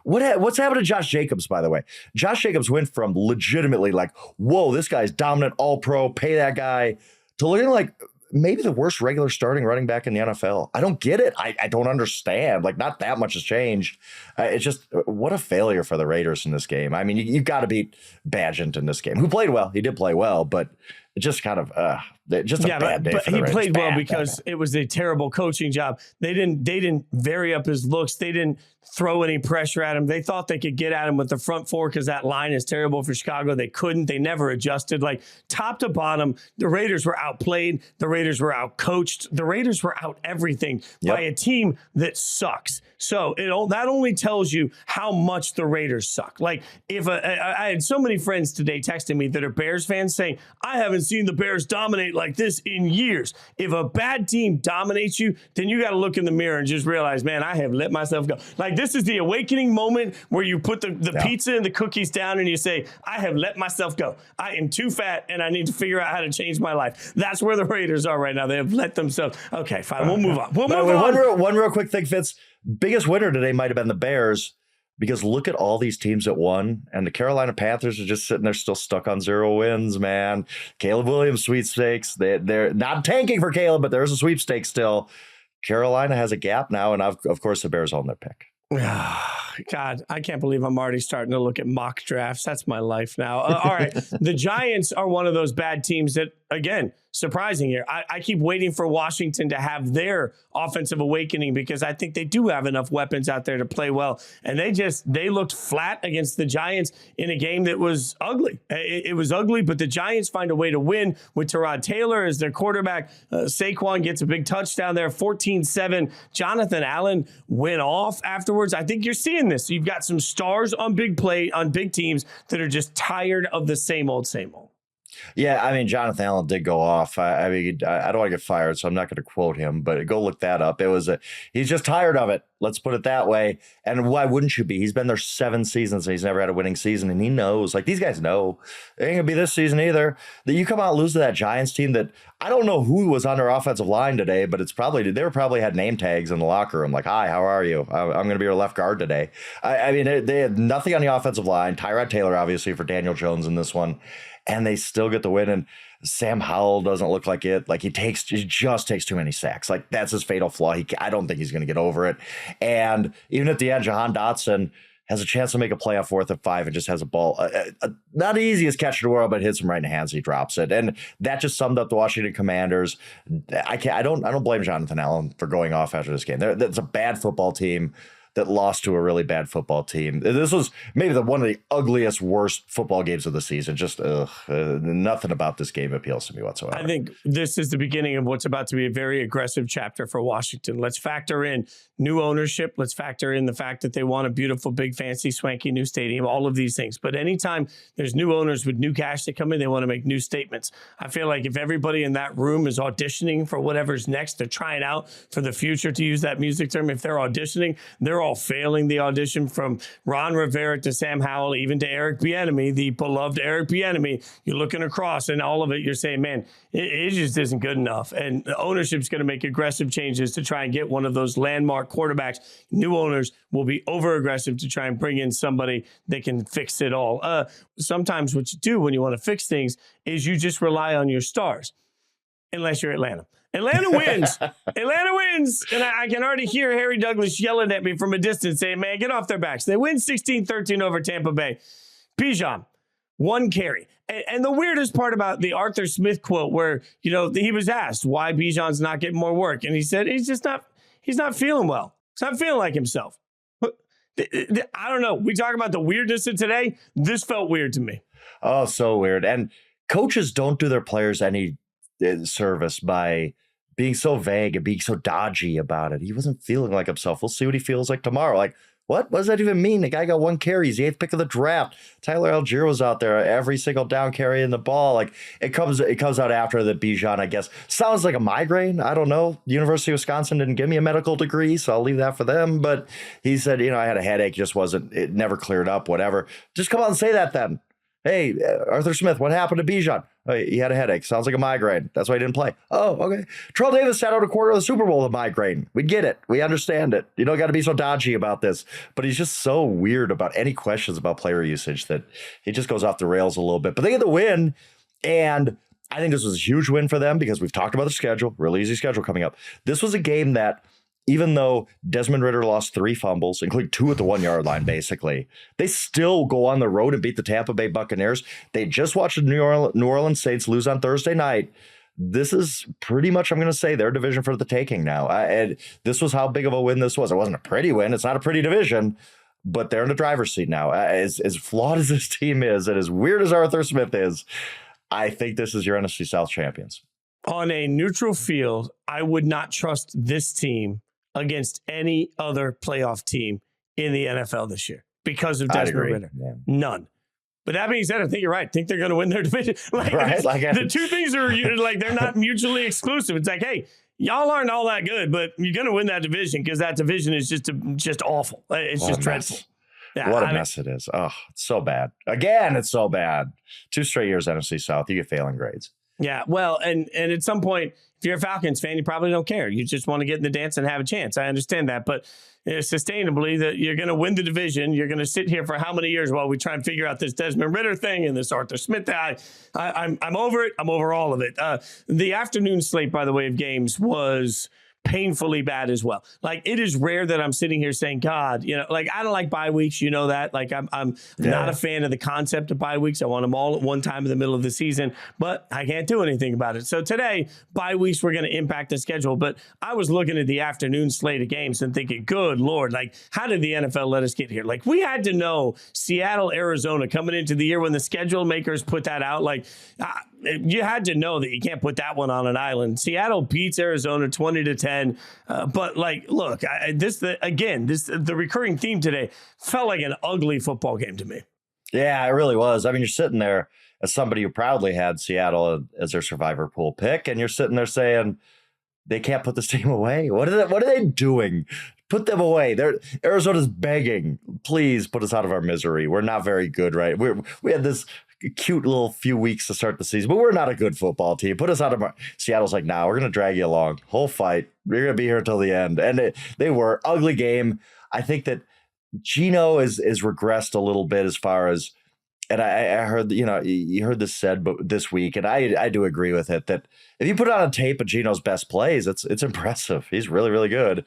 What's happened to Josh Jacobs, by the way? Josh Jacobs went from legitimately like, whoa, this guy's dominant, all-pro, pay that guy, to looking like maybe the worst regular starting running back in the NFL. I don't get it. I don't understand. Like, not that much has changed. It's just, what a failure for the Raiders in this game. I mean, you got to beat Badgett in this game, who played well. He did play well, but just kind of just a bad day. But for the he Raiders. played well because it was a terrible coaching job. They didn't vary up his looks. They didn't throw any pressure at him. They thought they could get at him with the front four because that line is terrible for Chicago. They couldn't. They never adjusted. Like, top to bottom, the Raiders were outplayed. The Raiders were outcoached. The Raiders were out everything by a team that sucks. So that only tells you how much the Raiders suck. Like, I had so many friends today texting me that are Bears fans saying, I haven't seen the Bears dominate like this in years. If a bad team dominates you, then you got to look in the mirror and just realize, man, I have let myself go. Like, this is the awakening moment where you put the pizza and the cookies down and you say, I have let myself go. I am too fat and I need to figure out how to change my life. That's where the Raiders are right now. They have let themselves. Okay, fine. We'll move on. One real quick thing, Fitz. Biggest winner today might have been the Bears, because look at all these teams that won, and the Carolina Panthers are just sitting there still stuck on 0 wins, man. Caleb Williams sweepstakes. They're not tanking for Caleb, but there's a sweepstakes still. Carolina has a gap now, and of course the Bears own their pick. God, I can't believe I'm already starting to look at mock drafts. That's my life now. All right. The Giants are one of those bad teams that again, surprising here. I keep waiting for Washington to have their offensive awakening because I think they do have enough weapons out there to play well. And they looked flat against the Giants in a game that was ugly. It was ugly, but the Giants find a way to win with Tyrod Taylor as their quarterback. Saquon gets a big touchdown there, 14-7. Jonathan Allen went off afterwards. I think you're seeing this. You've got some stars on big teams that are just tired of the same old, same old. Yeah, I mean, Jonathan Allen did go off. I mean, I don't want to get fired, so I'm not going to quote him, but go look that up. He's just tired of it. Let's put it that way. And why wouldn't you be? He's been there 7 seasons and he's never had a winning season. And he knows, like, these guys know it ain't going to be this season either. That you come out and lose to that Giants team that I don't know who was on their offensive line today, but they probably had name tags in the locker room. Like, hi, how are you? I'm going to be your left guard today. I mean, they had nothing on the offensive line. Tyrod Taylor, obviously, for Daniel Jones in this one. And they still get the win. And Sam Howell doesn't look like it. Like he just takes too many sacks. Like that's his fatal flaw. I don't think he's going to get over it. And even at the end, Jahan Dotson has a chance to make a play on 4th and 5 and just has a ball. Not the easiest catch in the world, but hits him right in the hands. He drops it. And that just summed up the Washington Commanders. I don't blame Jonathan Allen for going off after this game. That's a bad football team that lost to a really bad football team. This was maybe one of the ugliest, worst football games of the season. Just nothing about this game appeals to me whatsoever. I think this is the beginning of what's about to be a very aggressive chapter for Washington. Let's factor in new ownership. Let's factor in the fact that they want a beautiful, big, fancy, swanky new stadium, all of these things. But anytime there's new owners with new cash that come in, they want to make new statements. I feel like if everybody in that room is auditioning for whatever's next, they're trying out for the future, to use that music term. If they're auditioning, they're all failing the audition, from Ron Rivera to Sam Howell, even to Eric Bieniemy, the beloved Eric Bieniemy. You're looking across and all of it, you're saying, man, it just isn't good enough. And the ownership's going to make aggressive changes to try and get one of those landmark quarterbacks. New owners will be over aggressive to try and bring in somebody that can fix it all. Sometimes what you do when you want to fix things is you just rely on your stars, unless you're Atlanta. Atlanta wins. Atlanta wins. And I can already hear Harry Douglas yelling at me from a distance saying, man, get off their backs. They win 16-13 over Tampa Bay. Bijan, 1 carry. And the weirdest part about the Arthur Smith quote where, he was asked why Bijan's not getting more work. And he said, he's not feeling well. He's not feeling like himself. I don't know. We talk about the weirdness of today. This felt weird to me. Oh, so weird. And coaches don't do their players any service by being so vague and being so dodgy about it. He wasn't feeling like himself. We'll see what he feels like tomorrow. Like, what does that even mean? The guy got 1 carry. He's the 8th pick of the draft. Tyler Algier was out there every single down carrying the ball. Like it comes out after the Bijan, I guess. Sounds like a migraine. I don't know. The University of Wisconsin didn't give me a medical degree, so I'll leave that for them. But he said, I had a headache, it never cleared up, whatever. Just come out and say that then. Hey, Arthur Smith, what happened to Bijan? Oh, he had a headache. Sounds like a migraine. That's why he didn't play. Oh, okay. Terrell Davis sat out a quarter of the Super Bowl with a migraine. We get it. We understand it. You don't got to be so dodgy about this. But he's just so weird about any questions about player usage that he just goes off the rails a little bit. But they get the win, and I think this was a huge win for them because we've talked about the schedule, really easy schedule coming up. This was a game that, even though Desmond Ridder lost 3 fumbles, including 2 at the 1-yard line, basically, they still go on the road and beat the Tampa Bay Buccaneers. They just watched the New Orleans Saints lose on Thursday night. This is pretty much, I'm going to say, their division for the taking now. And this was how big of a win this was. It wasn't a pretty win. It's not a pretty division, but they're in the driver's seat now. As flawed as this team is and as weird as Arthur Smith is, I think this is your NFC South champions. On a neutral field, I would not trust this team against any other playoff team in the NFL this year because of Desmond Ridder. Yeah. None. But that being said, I think you're right. I think they're going to win their division. Right? The two things are like they're not mutually exclusive. It's like, hey, y'all aren't all that good, but you're going to win that division because that division is just awful. It's just dreadful. Yeah, what a mess it is. Oh, it's so bad. Again, it's so bad. 2 straight years NFC South, you get failing grades. Yeah, well, and at some point, if you're a Falcons fan, you probably don't care. You just want to get in the dance and have a chance. I understand that. But sustainably, that you're going to win the division. You're going to sit here for how many years while we try and figure out this Desmond Ridder thing and this Arthur Smith. I'm over it. I'm over all of it. The afternoon slate, by the way, of games was painfully bad as well. Like, it is rare that I'm sitting here saying, God, like, I don't like bye weeks. You know that. Like, I'm not a fan of the concept of bye weeks. I want them all at one time in the middle of the season, but I can't do anything about it. So today, bye weeks were going to impact the schedule. But I was looking at the afternoon slate of games and thinking, good Lord, like, how did the NFL let us get here? Like, we had to know Seattle, Arizona coming into the year when the schedule makers put that out. Like, you had to know that you can't put that one on an island. Seattle beats Arizona 20-10. But like, look, the recurring theme today felt like an ugly football game to me. Yeah, it really was. I mean, you're sitting there as somebody who proudly had Seattle as their survivor pool pick, and you're sitting there saying they can't put this team away. What are they doing? Put them away. Arizona's begging, please put us out of our misery. We're not very good, right? We had this cute little few weeks to start the season, but we're not a good football team. Put us out of our... Seattle's like, nah, we're going to drag you along. Whole fight. We're going to be here until the end. And they were ugly game. I think that Geno is regressed a little bit as far as, and I heard, you heard this said but this week, and I do agree with it, that if you put on a tape of Geno's best plays, it's impressive. He's really, really good.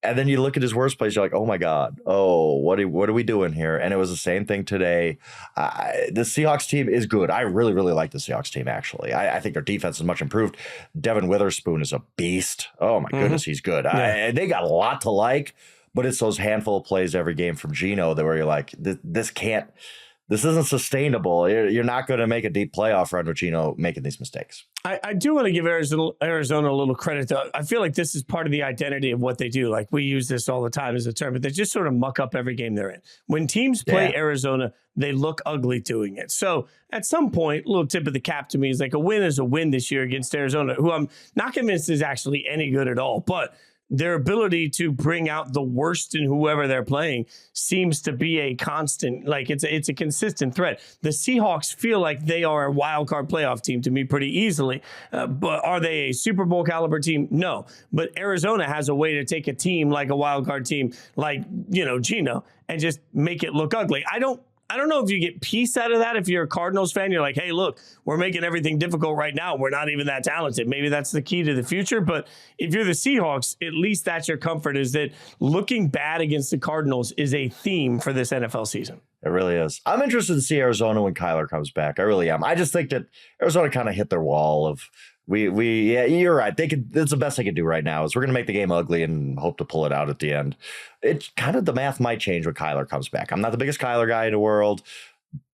And then you look at his worst plays, you're like, oh my God, what are we doing here? And it was the same thing today. The Seahawks team is good. I really, really like the Seahawks team, actually. I think their defense is much improved. Devin Witherspoon is a beast. Oh my goodness, he's good. Yeah. They got a lot to like, but it's those handful of plays every game from Geno that where you're like, this isn't sustainable. You're not going to make a deep playoff run with Geno making these mistakes. I do want to give Arizona a little credit, though. I feel like this is part of the identity of what they do. Like, we use this all the time as a term, but they just sort of muck up every game they're in. When teams play Arizona, they look ugly doing it. So at some point, a little tip of the cap to me is like, a win is a win this year against Arizona, who I'm not convinced is actually any good at all. But their ability to bring out the worst in whoever they're playing seems to be a constant, like it's a consistent threat. The Seahawks feel like they are a wild card playoff team to me pretty easily. But are they a Super Bowl caliber team? No. But Arizona has a way to take a team like a wild card team, like, Geno, and just make it look ugly. I don't know if you get peace out of that. If you're a Cardinals fan, you're like, hey, look, we're making everything difficult right now. We're not even that talented. Maybe that's the key to the future. But if you're the Seahawks, at least that's your comfort, is that looking bad against the Cardinals is a theme for this NFL season. It really is. I'm interested to see Arizona when Kyler comes back. I really am. I just think that Arizona kind of hit their wall of, yeah, you're right. That's the best they can do right now is we're going to make the game ugly and hope to pull it out at the end. It's kind of, the math might change when Kyler comes back. I'm not the biggest Kyler guy in the world,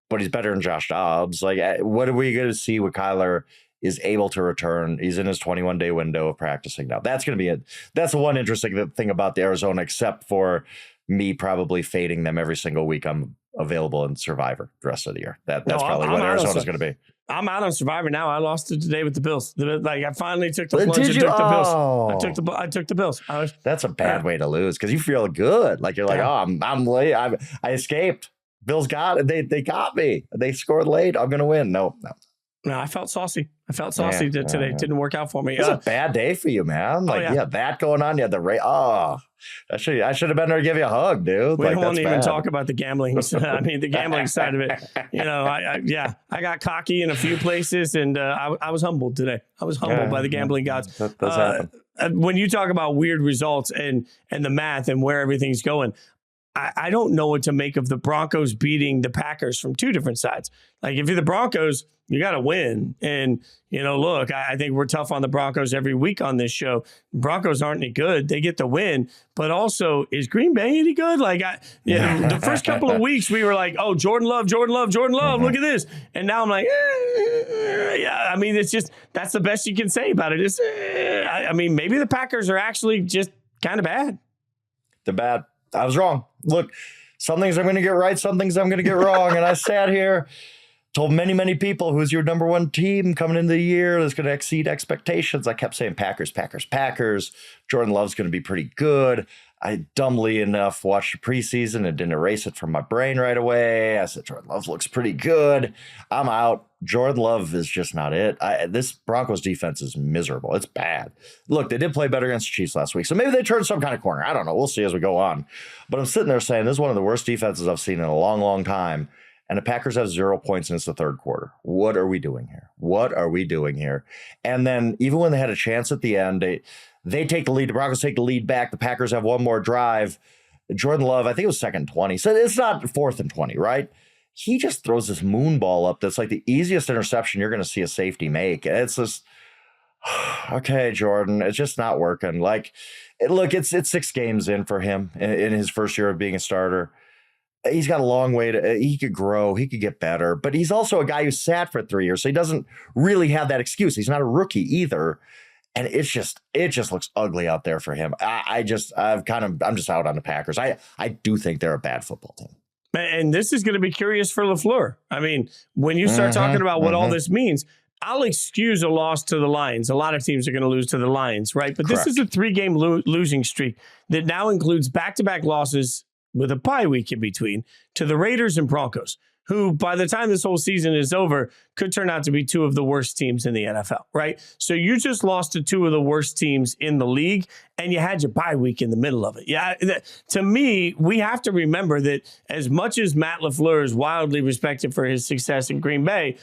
but he's better than Josh Dobbs. Like, what are we going to see when Kyler is able to return? He's in his 21-day window of practicing now. That's going to be it. That's the one interesting thing about the Arizona, except for me probably fading them every single week I'm available in Survivor the rest of the year. That's probably what Arizona's going to be. I'm out on Survivor now. I lost it today with the Bills. Like, I finally took the plunge and took the Bills. I took the Bills. That's a bad way to lose because you feel good. Like, you're like, I'm late. I escaped. Bills got it. They got me. They scored late. I'm gonna win. No. No, I felt saucy. Today. Didn't work out for me. It's a bad day for you, man. Like, you had that going on. You had the rate. I should have been there to give you a hug, dude. We don't even talk about the gambling. I mean, the gambling side of it. I got cocky in a few places, and I was humbled today. I was humbled by the gambling gods. That does happen. When you talk about weird results and the math and where everything's going, I don't know what to make of the Broncos beating the Packers from two different sides. Like, if you're the Broncos, you got to win. And, look, I think we're tough on the Broncos every week on this show. Broncos aren't any good. They get the win. But also, is Green Bay any good? Like, the first couple of weeks, we were like, oh, Jordan Love, look at this. And now I'm like, yeah, I mean, it's just, that's the best you can say about it. I mean, maybe the Packers are actually just kind of bad. They're bad. I was wrong. Look, some things I'm going to get right, some things I'm going to get wrong. And I sat here, told many, many people who's your number one team coming into the year that's going to exceed expectations. I kept saying Packers. Jordan Love's going to be pretty good. I dumbly enough watched the preseason and didn't erase it from my brain right away. I said, Jordan Love looks pretty good. I'm out. Jordan Love is just not it. This Broncos defense is miserable. It's bad. Look, they did play better against the Chiefs last week, so maybe they turned some kind of corner. I don't know. We'll see as we go on. But I'm sitting there saying this is one of the worst defenses I've seen in a long, long time. And the Packers have 0 points since the third quarter. What are we doing here? And then even when they had a chance at the end, They take the lead. The Broncos take the lead back. The Packers have one more drive. Jordan Love, I think it was 2nd and 20. So it's not 4th and 20, right? He just throws this moon ball up that's like the easiest interception you're going to see a safety make. And it's just, okay, Jordan, it's just not working. Like, look, it's 6 games in for him in his first year of being a starter. He's got a long way to, he could grow, he could get better, but he's also a guy who sat for 3 years. So he doesn't really have that excuse. He's not a rookie either. And it just looks ugly out there for him. I'm just out on the Packers. I do think they're a bad football team. And this is going to be curious for LaFleur. I mean, when you start talking about what all this means, I'll excuse a loss to the Lions. A lot of teams are going to lose to the Lions, right? But This is a 3-game losing streak that now includes back-to-back losses with a bye week in between to the Raiders and Broncos, who by the time this whole season is over could turn out to be 2 of the worst teams in the NFL, right? So you just lost to 2 of the worst teams in the league, and you had your bye week in the middle of it. Yeah, to me, we have to remember that as much as Matt LaFleur is wildly respected for his success in Green Bay,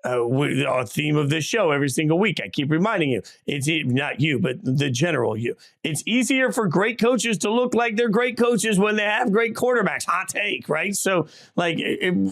our theme of this show every single week, I keep reminding you, it's not you, but the general you. It's easier for great coaches to look like they're great coaches when they have great quarterbacks. Hot take, right? So, like,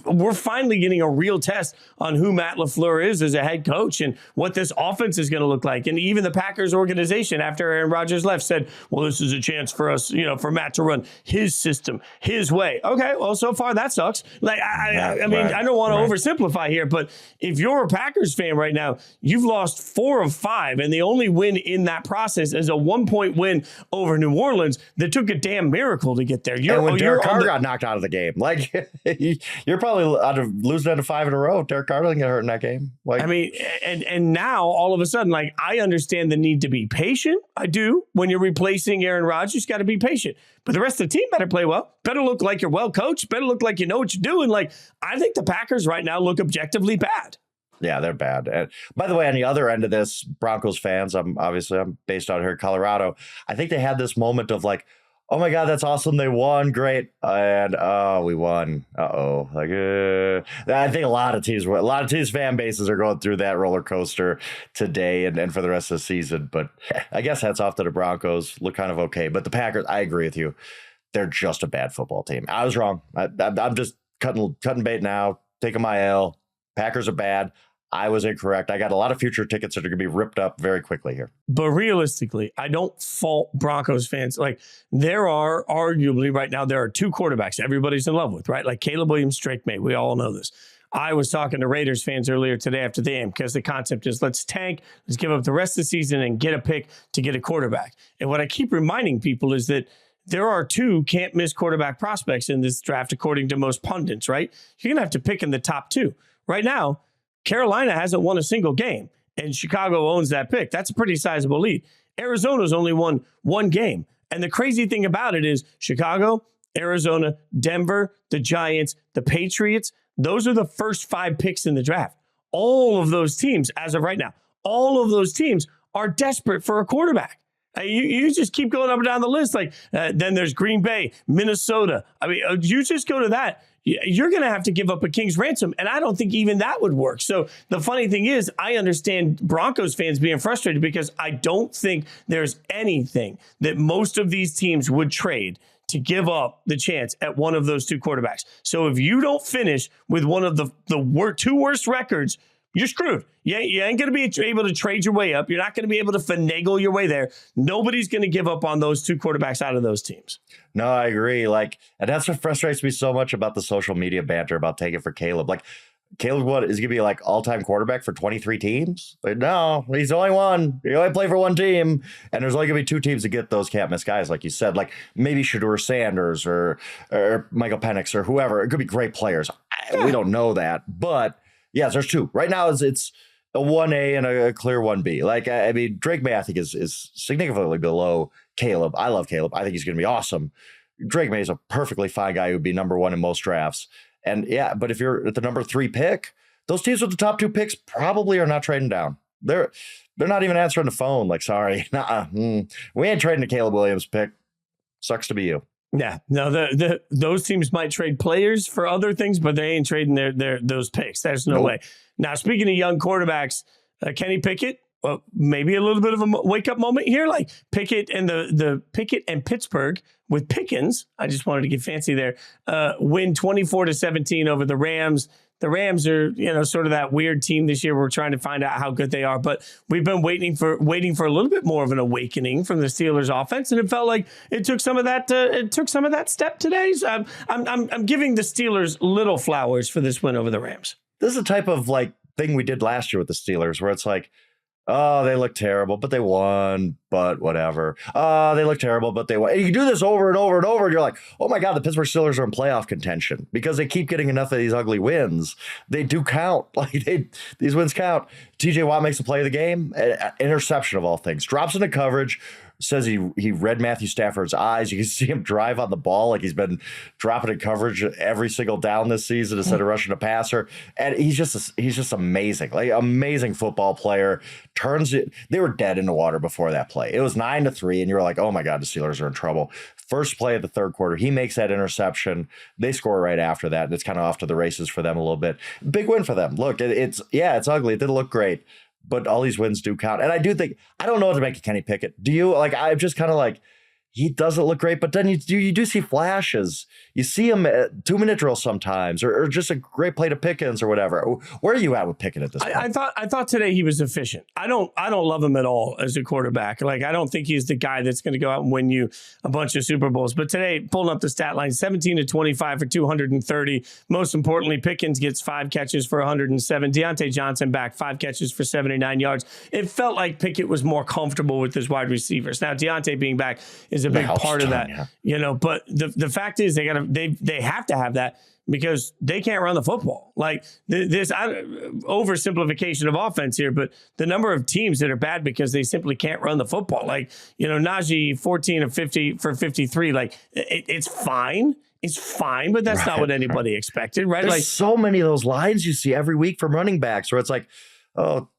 we're finally getting a real test on who Matt LaFleur is as a head coach and what this offense is going to look like. And even the Packers organization, after Aaron Rodgers left, said, well, this is a chance for us, for Matt to run his system, his way. Okay, well, so far that sucks. Like, I mean, I don't want to oversimplify here, but if you're a Packers fan right now, you've lost 4 of 5, and the only win in that process is a 1-point win over New Orleans that took a damn miracle to get there. And when Derek Carr got knocked out of the game, like, you're probably out of losing to 5 in a row. Derek Carr doesn't get hurt in that game. Like, I mean, and now all of a sudden, like, I understand the need to be patient. I do. When you're replacing Aaron Rodgers, you got to be patient. But the rest of the team better play well. Better look like you're well coached. Better look like you know what you're doing. Like, I think the Packers right now look objectively bad. Yeah, they're bad. And by the way, on the other end of this, Broncos fans, I'm based out here in Colorado. I think they had this moment of like, oh my God, that's awesome. They won. Great. And we won. I think a lot of teams fan bases are going through that roller coaster today and for the rest of the season. But I guess hats off to the Broncos. Look kind of okay. But the Packers, I agree with you. They're just a bad football team. I was wrong. I'm just cutting bait now, taking my L. Packers are bad. I was incorrect. I got a lot of future tickets that are going to be ripped up very quickly here. But realistically, I don't fault Broncos fans. Like, there are arguably right now, there are 2 quarterbacks everybody's in love with, right? Like Caleb Williams, Drake May. We all know this. I was talking to Raiders fans earlier today after the game because the concept is let's tank, let's give up the rest of the season and get a pick to get a quarterback. And what I keep reminding people is that there are 2 can't miss quarterback prospects in this draft, according to most pundits, right? You're going to have to pick in the top 2. Right now, Carolina hasn't won a single game, and Chicago owns that pick. That's a pretty sizable lead. Arizona's only won 1 game. And the crazy thing about it is Chicago, Arizona, Denver, the Giants, the Patriots, those are the first 5 picks in the draft. All of those teams, as of right now, all of those teams are desperate for a quarterback. You just keep going up and down the list. Like then there's Green Bay, Minnesota. I mean, you just go to that. You're going to have to give up a king's ransom. And I don't think even that would work. So the funny thing is, I understand Broncos fans being frustrated because I don't think there's anything that most of these teams would trade to give up the chance at one of those 2 quarterbacks. So if you don't finish with one of the 2 worst records, you're screwed. You ain't going to be able to trade your way up. You're not going to be able to finagle your way there. Nobody's going to give up on those 2 quarterbacks out of those teams. No, I agree. Like, and that's what frustrates me so much about the social media banter about taking for Caleb. Like, Caleb, what is he going to be like all-time quarterback for 23 teams? Like, no, he's only one. He only played for 1 team, and there's only going to be 2 teams to get those can't miss guys, like you said. Like maybe Shedeur Sanders or Michael Penix or whoever. It could be great players. We don't know that, but yes, there's 2 right now. It's a 1A and a clear 1B. Like, I mean, Drake May, I think, is significantly below Caleb. I love Caleb. I think he's going to be awesome. Drake May is a perfectly fine guy who would be number 1 in most drafts. And yeah, but if you're at the number 3 pick, those teams with the top 2 picks probably are not trading down. They're not even answering the phone. Like, sorry, we ain't trading the Caleb Williams pick. Sucks to be you. Yeah, no, those teams might trade players for other things, but they ain't trading those picks. There's no way. Now, speaking of young quarterbacks, Kenny Pickett, maybe a little bit of a wake up moment here, like Pickett and the Pickett and Pittsburgh with Pickens. I just wanted to get fancy there. Win 24-17 over the Rams. The Rams are, sort of that weird team this year. We're trying to find out how good they are, but we've been waiting for a little bit more of an awakening from the Steelers offense, and it felt like it took some of that. It took some of that step today. So I'm giving the Steelers little flowers for this win over the Rams. This is a type of thing we did last year with the Steelers, where it's like, oh, they look terrible, but they won, but whatever. Oh, they look terrible, but they won. And you do this over and over and over, and you're like, oh my God, the Pittsburgh Steelers are in playoff contention because they keep getting enough of these ugly wins. They do count. These wins count. TJ Watt makes a play of the game, interception of all things, drops into coverage, says he read Matthew Stafford's eyes. You can see him drive on the ball like he's been dropping in coverage every single down this season instead of rushing a passer. And he's just amazing, amazing football player. Turns it. They were dead in the water before that play. It was 9-3, and you're like, oh my God, the Steelers are in trouble. First play of the third quarter, he makes that interception. They score right after that, and it's kind of off to the races for them a little bit. Big win for them. Look, it's ugly. It didn't look great, but all these wins do count. And I do think, I don't know what to make of Kenny Pickett. Do you? I'm just kind of he doesn't look great, but then you do see flashes. You see him at 2-minute drills sometimes, or just a great play to Pickens or whatever. Where are you at with Pickett at this point? I thought today he was efficient. I don't love him at all as a quarterback. I don't think he's the guy that's going to go out and win you a bunch of Super Bowls. But today, pulling up the stat line, 17-25 for 230. Most importantly, Pickens gets 5 catches for 107. Deontay Johnson back 5 catches for 79 yards. It felt like Pickett was more comfortable with his wide receivers. Now, Deontay being back is a big part of that, but the fact is they have to have that because they can't run the football. This oversimplification of offense here, but the number of teams that are bad because they simply can't run the football. Najee 14 of 50 for 53. It's fine. It's fine, but that's not what anybody expected, right? There's so many of those lines you see every week from running backs where it's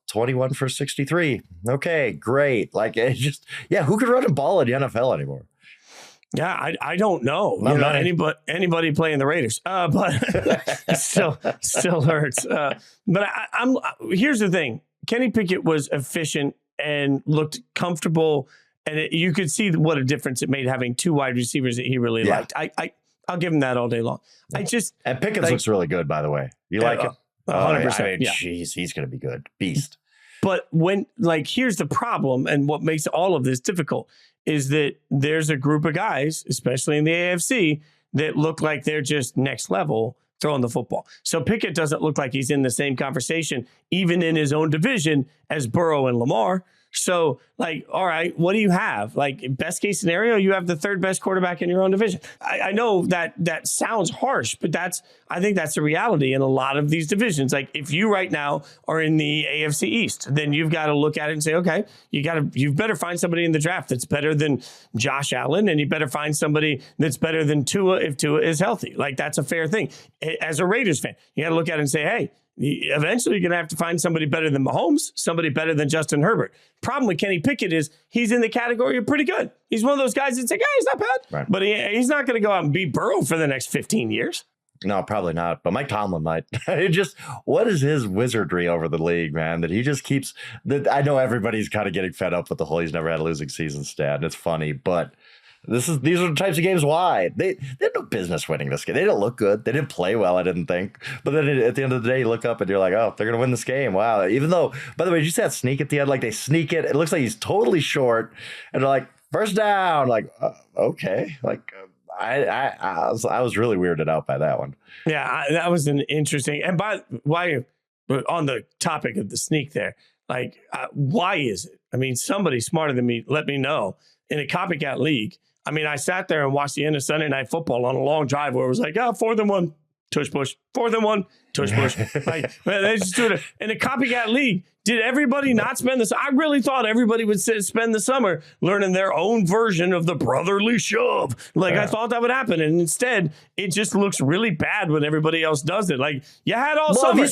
21 for 63. Okay, great. Who could run a ball in the NFL anymore? Yeah, I don't know. Anybody playing the Raiders, but it still hurts. But here's the thing: Kenny Pickett was efficient and looked comfortable, and you could see what a difference it made having 2 wide receivers that he really liked. I'll give him that all day long. And Pickens looks really good, by the way. You like him? 100%. Jeez, he's going to be good. Beast. But here's the problem, and what makes all of this difficult is that there's a group of guys, especially in the AFC, that look like they're just next level throwing the football. So Pickett doesn't look like he's in the same conversation, even in his own division, as Burrow and Lamar. So, all right, what do you have? Best case scenario, you have the 3rd best quarterback in your own division. I know that sounds harsh, but I think that's the reality in a lot of these divisions. If you right now are in the AFC East, then you've got to look at it and say, okay, you better find somebody in the draft that's better than Josh Allen, and you better find somebody that's better than Tua if Tua is healthy. That's a fair thing. As a Raiders fan, you got to look at it and say, hey, eventually you're going to have to find somebody better than Mahomes, somebody better than Justin Herbert. Problem with Kenny Pickett is he's in the category of pretty good. He's one of those guys that's he's not bad, right, but he's not going to go out and beat Burrow for the next 15 years. No, probably not. But Mike Tomlin might. What is his wizardry over the league, man? That he just keeps I know everybody's kind of getting fed up with the whole he's never had a losing season stat. And it's funny, but these are the types of games why they had no business winning this game. They didn't look good. They didn't play well, I didn't think. But then at the end of the day, you look up and you're like, oh, they're going to win this game. Wow. Even though, by the way, did you see that sneak at the end? They sneak it. It looks like he's totally short. And they're like, first down. Okay. I was really weirded out by that one. Yeah, that was an interesting. And why on the topic of the sneak there, why is it? I mean, somebody smarter than me let me know. In a copycat league, I sat there and watched the end of Sunday Night Football on a long drive where it was 4th and 1, tush push, 4th and 1, tush push. They just do it in a copycat league. Did everybody not spend this? I really thought everybody would spend the summer learning their own version of the brotherly shove. I thought that would happen. And instead, it just looks really bad when everybody else does it. You had all summer.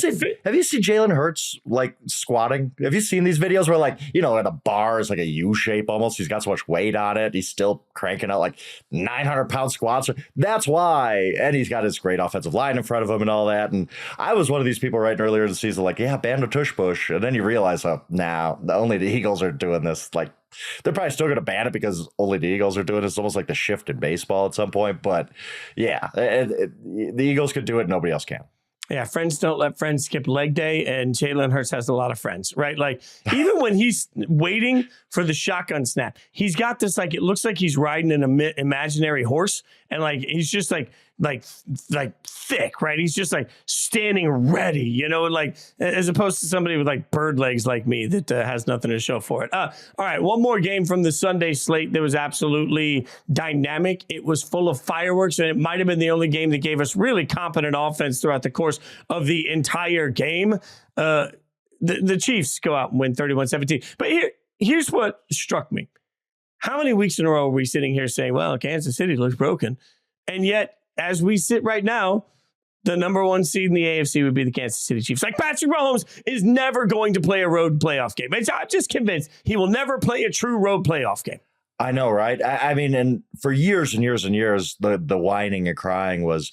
Have you seen Jalen Hurts, squatting? Have you seen these videos where, at a bar is a U shape almost? He's got so much weight on it. He's still cranking out 900-pound squats. That's why. And he's got his great offensive line in front of him and all that. And I was one of these people right earlier in the season, like, yeah, ban the tush push. And then you realize, oh, now only the Eagles are doing this. Like, they're probably still going to ban it because only the Eagles are doing it. It's almost like the shift in baseball at some point. But yeah, the Eagles could do it. Nobody else can. Yeah, friends don't let friends skip leg day, and Jalen Hurts has a lot of friends, right? Like, even when he's waiting for the shotgun snap, he's got this, like, it looks like he's riding an imaginary horse, and, like, he's just, like thick, right? He's just, like, standing ready, you know, like, as opposed to somebody with, like, bird legs like me that has nothing to show for it. All right, one more game from the Sunday slate that was absolutely dynamic. It was full of fireworks, and it might have been the only game that gave us really competent offense throughout the course of the entire game. The Chiefs go out and win 31-17. But here's what struck me. How many weeks in a row are we sitting here saying, well, Kansas City looks broken? And yet, as we sit right now, the number one seed in the AFC would be the Kansas City Chiefs. Like, Patrick Mahomes is never going to play a road playoff game. I'm just convinced he will never play a true road playoff game. I know, right? I mean, and for years and years and years, the whining and crying was,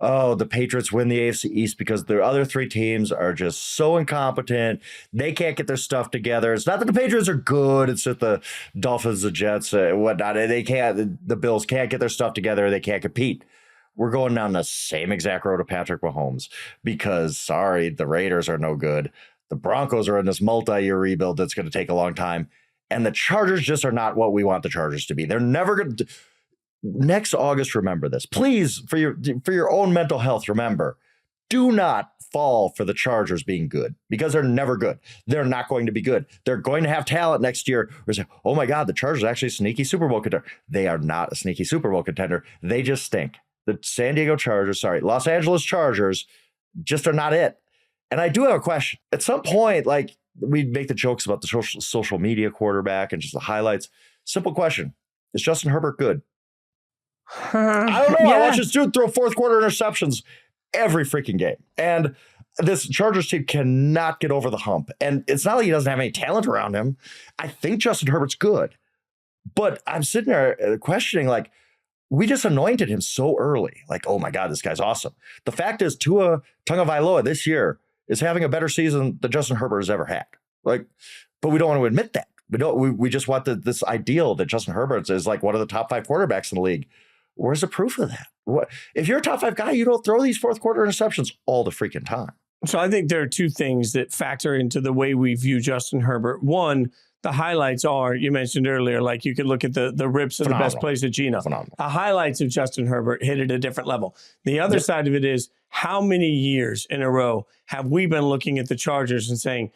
oh, the Patriots win the AFC East because the other three teams are just so incompetent. They can't get their stuff together. It's not that the Patriots are good. It's that the Dolphins, the Jets, whatnot. They can't. The Bills can't get their stuff together. They can't compete. We're going down the same exact road to Patrick Mahomes because, sorry, the Raiders are no good. The Broncos are in this multi-year rebuild that's going to take a long time. And the Chargers just are not what we want the Chargers to be. They're never going to. Next August, remember this. Please, for your own mental health, remember, do not fall for the Chargers being good because they're never good. They're not going to be good. They're going to have talent next year. We're saying, oh my God, the Chargers are actually a sneaky Super Bowl contender. They are not a sneaky Super Bowl contender. They just stink. The Los Angeles Chargers just are not it. And I do have a question. At some point, like, we'd make the jokes about the social media quarterback and just the highlights. Simple question. Is Justin Herbert good? I don't know. Yeah. I watch this dude throw fourth quarter interceptions every freaking game. And this Chargers team cannot get over the hump. And it's not like he doesn't have any talent around him. I think Justin Herbert's good. But I'm sitting there questioning, like, we just anointed him so early. Like, oh my God, this guy's awesome. The fact is, Tua Tagovailoa this year is having a better season than Justin Herbert has ever had. Like, but we don't want to admit that. We just want this ideal that Justin Herbert is like one of the top 5 quarterbacks in the league. Where's the proof of that? What if you're a top 5 guy, you don't throw these fourth quarter interceptions all the freaking time? So I think there are two things that factor into the way we view Justin Herbert. One, the highlights are, you mentioned earlier, like you could look at the rips of the best plays of Gino. Phenomenal. The highlights of Justin Herbert hit at a different level. The other side of it is, how many years in a row have we been looking at the Chargers and saying,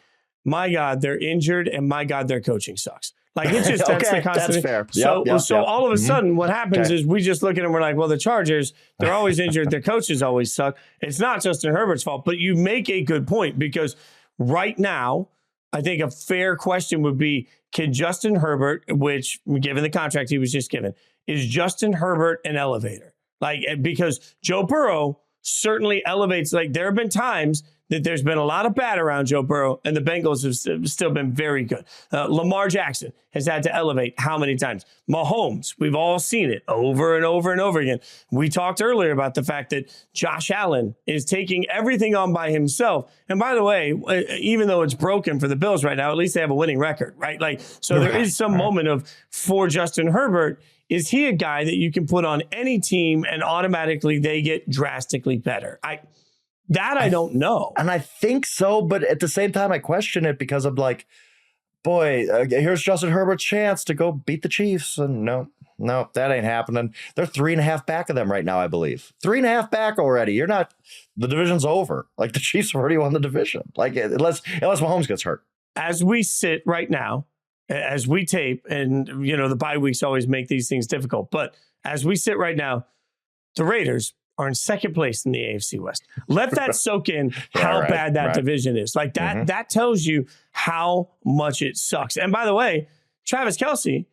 my God, they're injured, and my God, their coaching sucks. Like, it's just, that's the constant. That's fair. So all of a sudden, what happens is we just look at them, we're like, well, the Chargers, they're always injured. Their coaches always suck. It's not Justin Herbert's fault, but you make a good point, because right now, I think a fair question would be, can Justin Herbert, which, given the contract he was just given, is Justin Herbert an elevator? Like, because Joe Burrow certainly elevates. Like, there have been times that there's been a lot of bad around Joe Burrow, and the Bengals have still been very good. Lamar Jackson has had to elevate how many times? Mahomes, we've all seen it over and over and over again. We talked earlier about the fact that Josh Allen is taking everything on by himself. And by the way, even though it's broken for the Bills right now, at least they have a winning record, right? Like, so there is some moment of, for Justin Herbert, is he a guy that you can put on any team and automatically they get drastically better? I don't know. And I think so, but at the same time, I question it because I'm like, boy, here's Justin Herbert's chance to go beat the Chiefs. And no, that ain't happening. They're 3.5 back of them right now, I believe. 3.5 back already. The division's over. Like, the Chiefs have already won the division. Like, unless Mahomes gets hurt. As we sit right now, as we tape, and, the bye weeks always make these things difficult, but as we sit right now, the Raiders are in second place in the AFC West. Let that soak in how bad that division is. Like, that tells you how much it sucks. And by the way, Travis Kelce,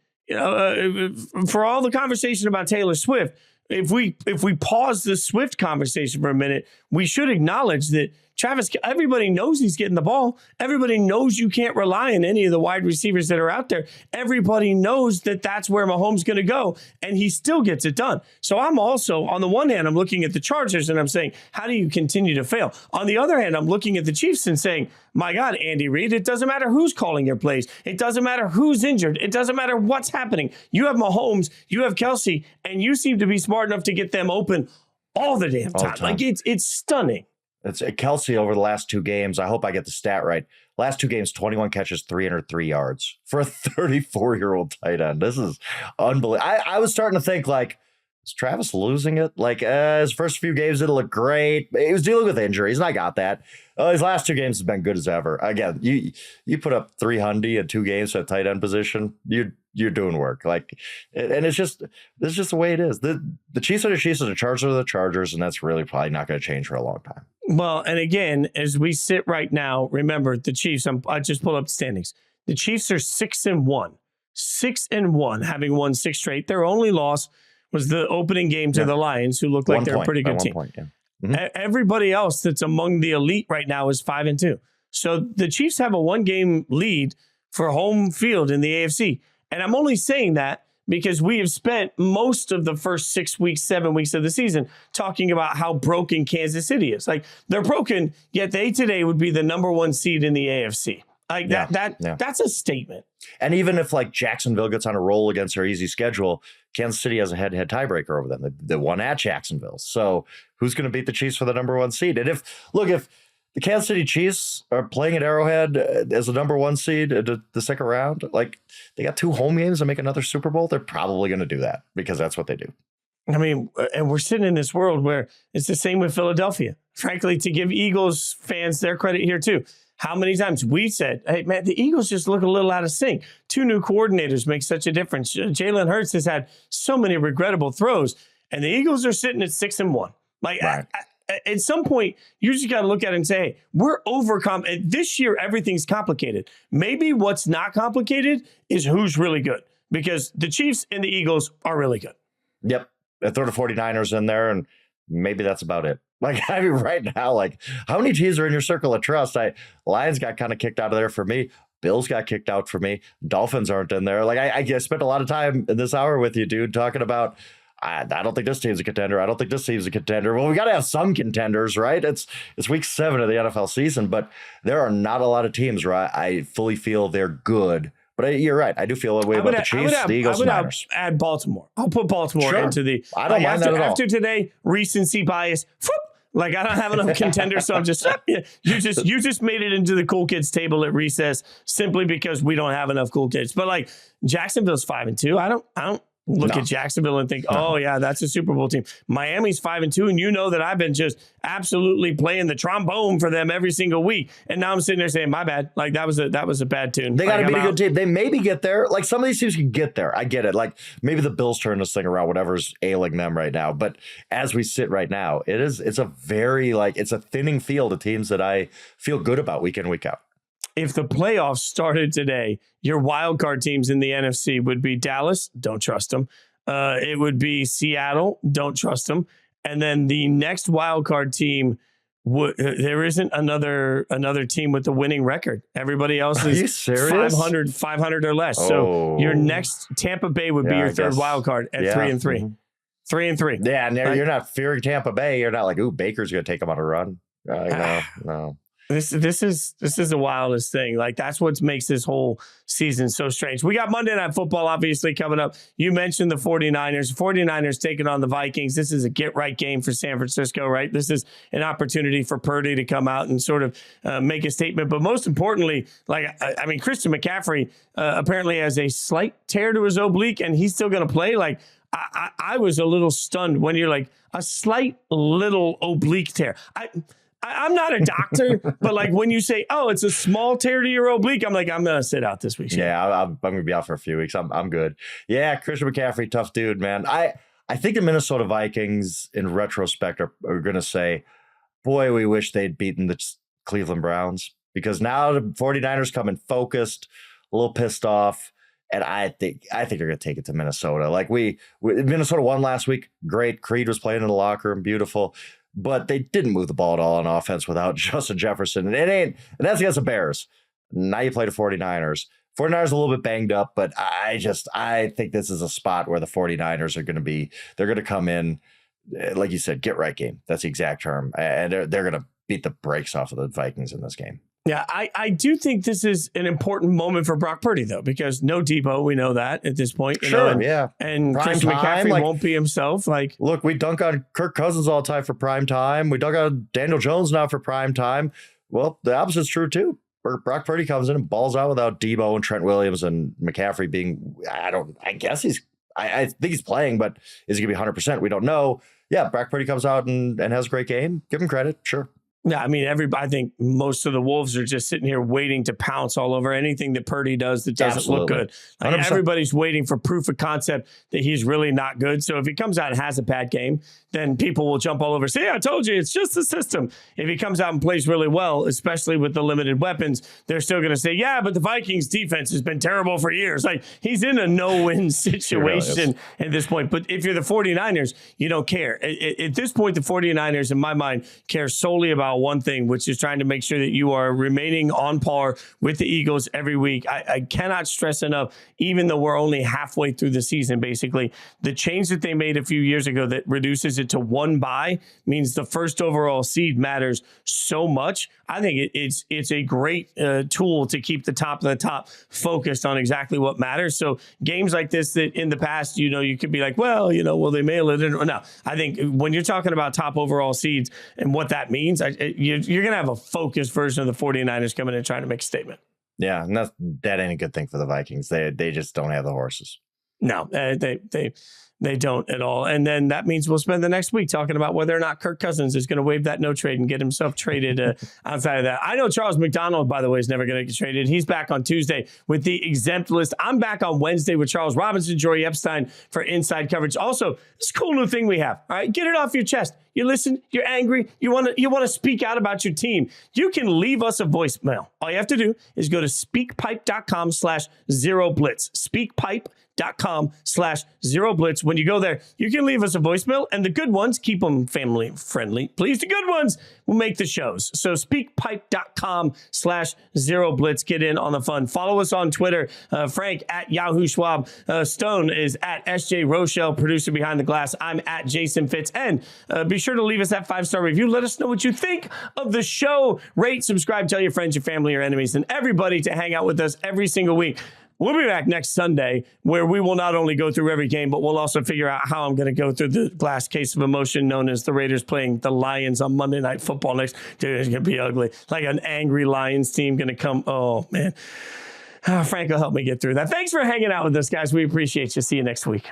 for all the conversation about Taylor Swift, if we pause the Swift conversation for a minute, we should acknowledge that Travis, everybody knows he's getting the ball. Everybody knows you can't rely on any of the wide receivers that are out there. Everybody knows that that's where Mahomes going to go, and he still gets it done. So I'm also, on the one hand, I'm looking at the Chargers and I'm saying, how do you continue to fail? On the other hand, I'm looking at the Chiefs and saying, my God, Andy Reid, it doesn't matter who's calling your plays. It doesn't matter who's injured. It doesn't matter what's happening. You have Mahomes, you have Kelsey, and you seem to be smart enough to get them open all the damn time. Like, it's stunning. It's Kelsey over the last 2 games. I hope I get the stat right. Last 2 games, 21 catches, 303 yards for a 34-year-old tight end. This is unbelievable. I was starting to think, like, is Travis losing it? Like, his first few games didn't look great. He was dealing with injuries, and I got that. His last 2 games have been good as ever. Again, you put up 300 in 2 games at tight end position, you're doing work. Like, and it's just the way it is. The Chiefs are the Chiefs, and the Chargers are the Chargers, and that's really probably not going to change for a long time. Well, and again, as we sit right now, remember the Chiefs. I just pulled up the standings. The Chiefs are 6-1, 6-1, having won 6 straight. Their only loss was the opening game to the Lions, who looked like they're a pretty good team. Everybody else that's among the elite right now is 5-2. So the Chiefs have a 1-game lead for home field in the AFC. And I'm only saying that because we have spent most of the first 6 weeks, 7 weeks of the season talking about how broken Kansas City is. Like, they're broken, yet they today would be the number 1 seed in the AFC. Like that's a statement. And even if, like, Jacksonville gets on a roll against their easy schedule, Kansas City has a head-to-head tiebreaker over them. They won at Jacksonville. So who's going to beat the Chiefs for the number 1 seed? And if the Kansas City Chiefs are playing at Arrowhead as the number 1 seed at the second round, like, they got 2 home games to make another Super Bowl, they're probably going to do that because that's what they do. I mean, and we're sitting in this world where it's the same with Philadelphia. Frankly, to give Eagles fans their credit here too. How many times we said, hey, man, the Eagles just look a little out of sync. 2 new coordinators make such a difference. Jalen Hurts has had so many regrettable throws, and the Eagles are sitting at 6-1. Like, right. At some point, you just got to look at it and say, hey, we're this year, everything's complicated. Maybe what's not complicated is who's really good, because the Chiefs and the Eagles are really good. Yep. I throw the 49ers in there, and maybe that's about it. Like, I mean, right now, like, how many teams are in your circle of trust? Lions got kind of kicked out of there for me. Bills got kicked out for me. Dolphins aren't in there. Like, I spent a lot of time in this hour with you, dude, talking about, I don't think this team's a contender. I don't think this team's a contender. Well, we got to have some contenders, right? It's week 7 of the NFL season, but there are not a lot of teams where I fully feel they're good. But you're right. I do feel a way about the Chiefs, the Eagles, and Niners. Add Baltimore. I'll put Baltimore into the. I don't mind that at all. After today, recency bias. Like, I don't have enough contenders, so I'm just you just made it into the cool kids table at recess simply because we don't have enough cool kids. But like, Jacksonville's 5-2. I don't look at Jacksonville and think, oh yeah, that's a Super Bowl team. Miami's 5-2, and you know that I've been just absolutely playing the trombone for them every single week. And now I'm sitting there saying, my bad. Like, that was a bad tune. They got to be a good team. They maybe get there. Like, some of these teams can get there. I get it. Like, maybe the Bills turn this thing around, whatever's ailing them right now. But as we sit right now, it's a very, like, it's a thinning field of teams that I feel good about week in, week out. If the playoffs started today, your wild card teams in the NFC would be Dallas, don't trust them. It would be Seattle, don't trust them. And then the next wild card team, there isn't another team with the winning record. Everybody else is 500 or less. Oh. So your next Tampa Bay would be your third wild card at 3-3. 3-3. Yeah, and you're not fearing Tampa Bay. You're not like, ooh, Baker's going to take them on a run. No. This is the wildest thing. Like, that's what makes this whole season so strange. We got Monday Night Football obviously coming up. You mentioned the 49ers taking on the Vikings. This is a get-right game for San Francisco, right? This is an opportunity for Purdy to come out and sort of make a statement. But most importantly, like, I mean, Christian McCaffrey apparently has a slight tear to his oblique, and he's still going to play. Like, I was a little stunned when you're like, a slight little oblique tear. I'm not a doctor, but like, when you say, oh, it's a small tear to your oblique, I'm like, I'm going to sit out this week. Yeah, I'm going to be out for a few weeks. I'm good. Yeah, Christian McCaffrey, tough dude, man. I think the Minnesota Vikings, in retrospect, are going to say, boy, we wish they'd beaten the Cleveland Browns, because now the 49ers come in focused, a little pissed off. And I think they're going to take it to Minnesota. Like, Minnesota won last week. Great. Creed was playing in the locker room. Beautiful. but they didn't move the ball at all on offense without Justin Jefferson. And that's against the Bears. Now you play the 49ers. 49ers a little bit banged up, but I think this is a spot where the 49ers are going to be, they're going to come in, like you said, get right game. That's the exact term. And they're going to beat the brakes off of the Vikings in this game. Yeah, I do think this is an important moment for Brock Purdy, though, because no Debo, we know that at this point. And Christian McCaffrey won't be himself. Look, we dunk on Kirk Cousins all the time for prime time. We dunk on Daniel Jones now for prime time. Well, the opposite's true, too. Brock Purdy comes in and balls out without Debo and Trent Williams and McCaffrey being, I think he's playing, but is he going to be 100%? We don't know. Yeah, Brock Purdy comes out and has a great game. Give him credit. Sure. Yeah, I mean, I think most of the Wolves are just sitting here waiting to pounce all over anything that Purdy does that doesn't look good. Everybody's waiting for proof of concept that he's really not good. So if he comes out and has a bad game, then people will jump all over. See, I told you, it's just the system. If he comes out and plays really well, especially with the limited weapons, they're still going to say, yeah, but the Vikings defense has been terrible for years. He's in a no-win situation at this point. But if you're the 49ers, you don't care. At this point, the 49ers, in my mind, care solely about one thing, which is trying to make sure that you are remaining on par with the Eagles every week. I cannot stress enough, even though we're only halfway through the season, basically, the change that they made a few years ago that reduces it to one bye means the first overall seed matters so much. I think it's a great tool to keep the top of the top focused on exactly what matters. So games like this that in the past, you could be like, well, will they mail it in? No, I think when you're talking about top overall seeds and what that means, you're going to have a focused version of the 49ers coming in and trying to make a statement. Yeah, and that ain't a good thing for the Vikings. They just don't have the horses. No, they don't at all. And then that means we'll spend the next week talking about whether or not Kirk Cousins is going to waive that no trade and get himself traded outside of that. I know Charles McDonald, by the way, is never going to get traded. He's back on Tuesday with the exempt list. I'm back on Wednesday with Charles Robinson, Jory Epstein for inside coverage. Also, this cool new thing we have. All right, get it off your chest. You listen, you're angry, you want to speak out about your team. You can leave us a voicemail. All you have to do is go to speakpipe.com/0blitz. Speakpipe.com/0blitz. When you go there, you can leave us a voicemail, and the good ones, keep them family friendly. Please, the good ones will make the shows. So speakpipe.com/0blitz. Get in on the fun. Follow us on Twitter. Frank at Yahoo Schwab. Stone is at SJ Rochelle, producer behind the glass. I'm at Jason Fitz. And be sure to leave us that 5-star review. Let us know what you think of the show. Rate, subscribe, tell your friends, your family, your enemies, and everybody to hang out with us every single week. We'll be back next Sunday where we will not only go through every game, but we'll also figure out how I'm going to go through the glass case of emotion known as the Raiders playing the Lions on Monday Night Football next. Dude, it's going to be ugly. Like an angry Lions team going to come. Oh, man. Frank will help me get through that. Thanks for hanging out with us, guys. We appreciate you. See you next week.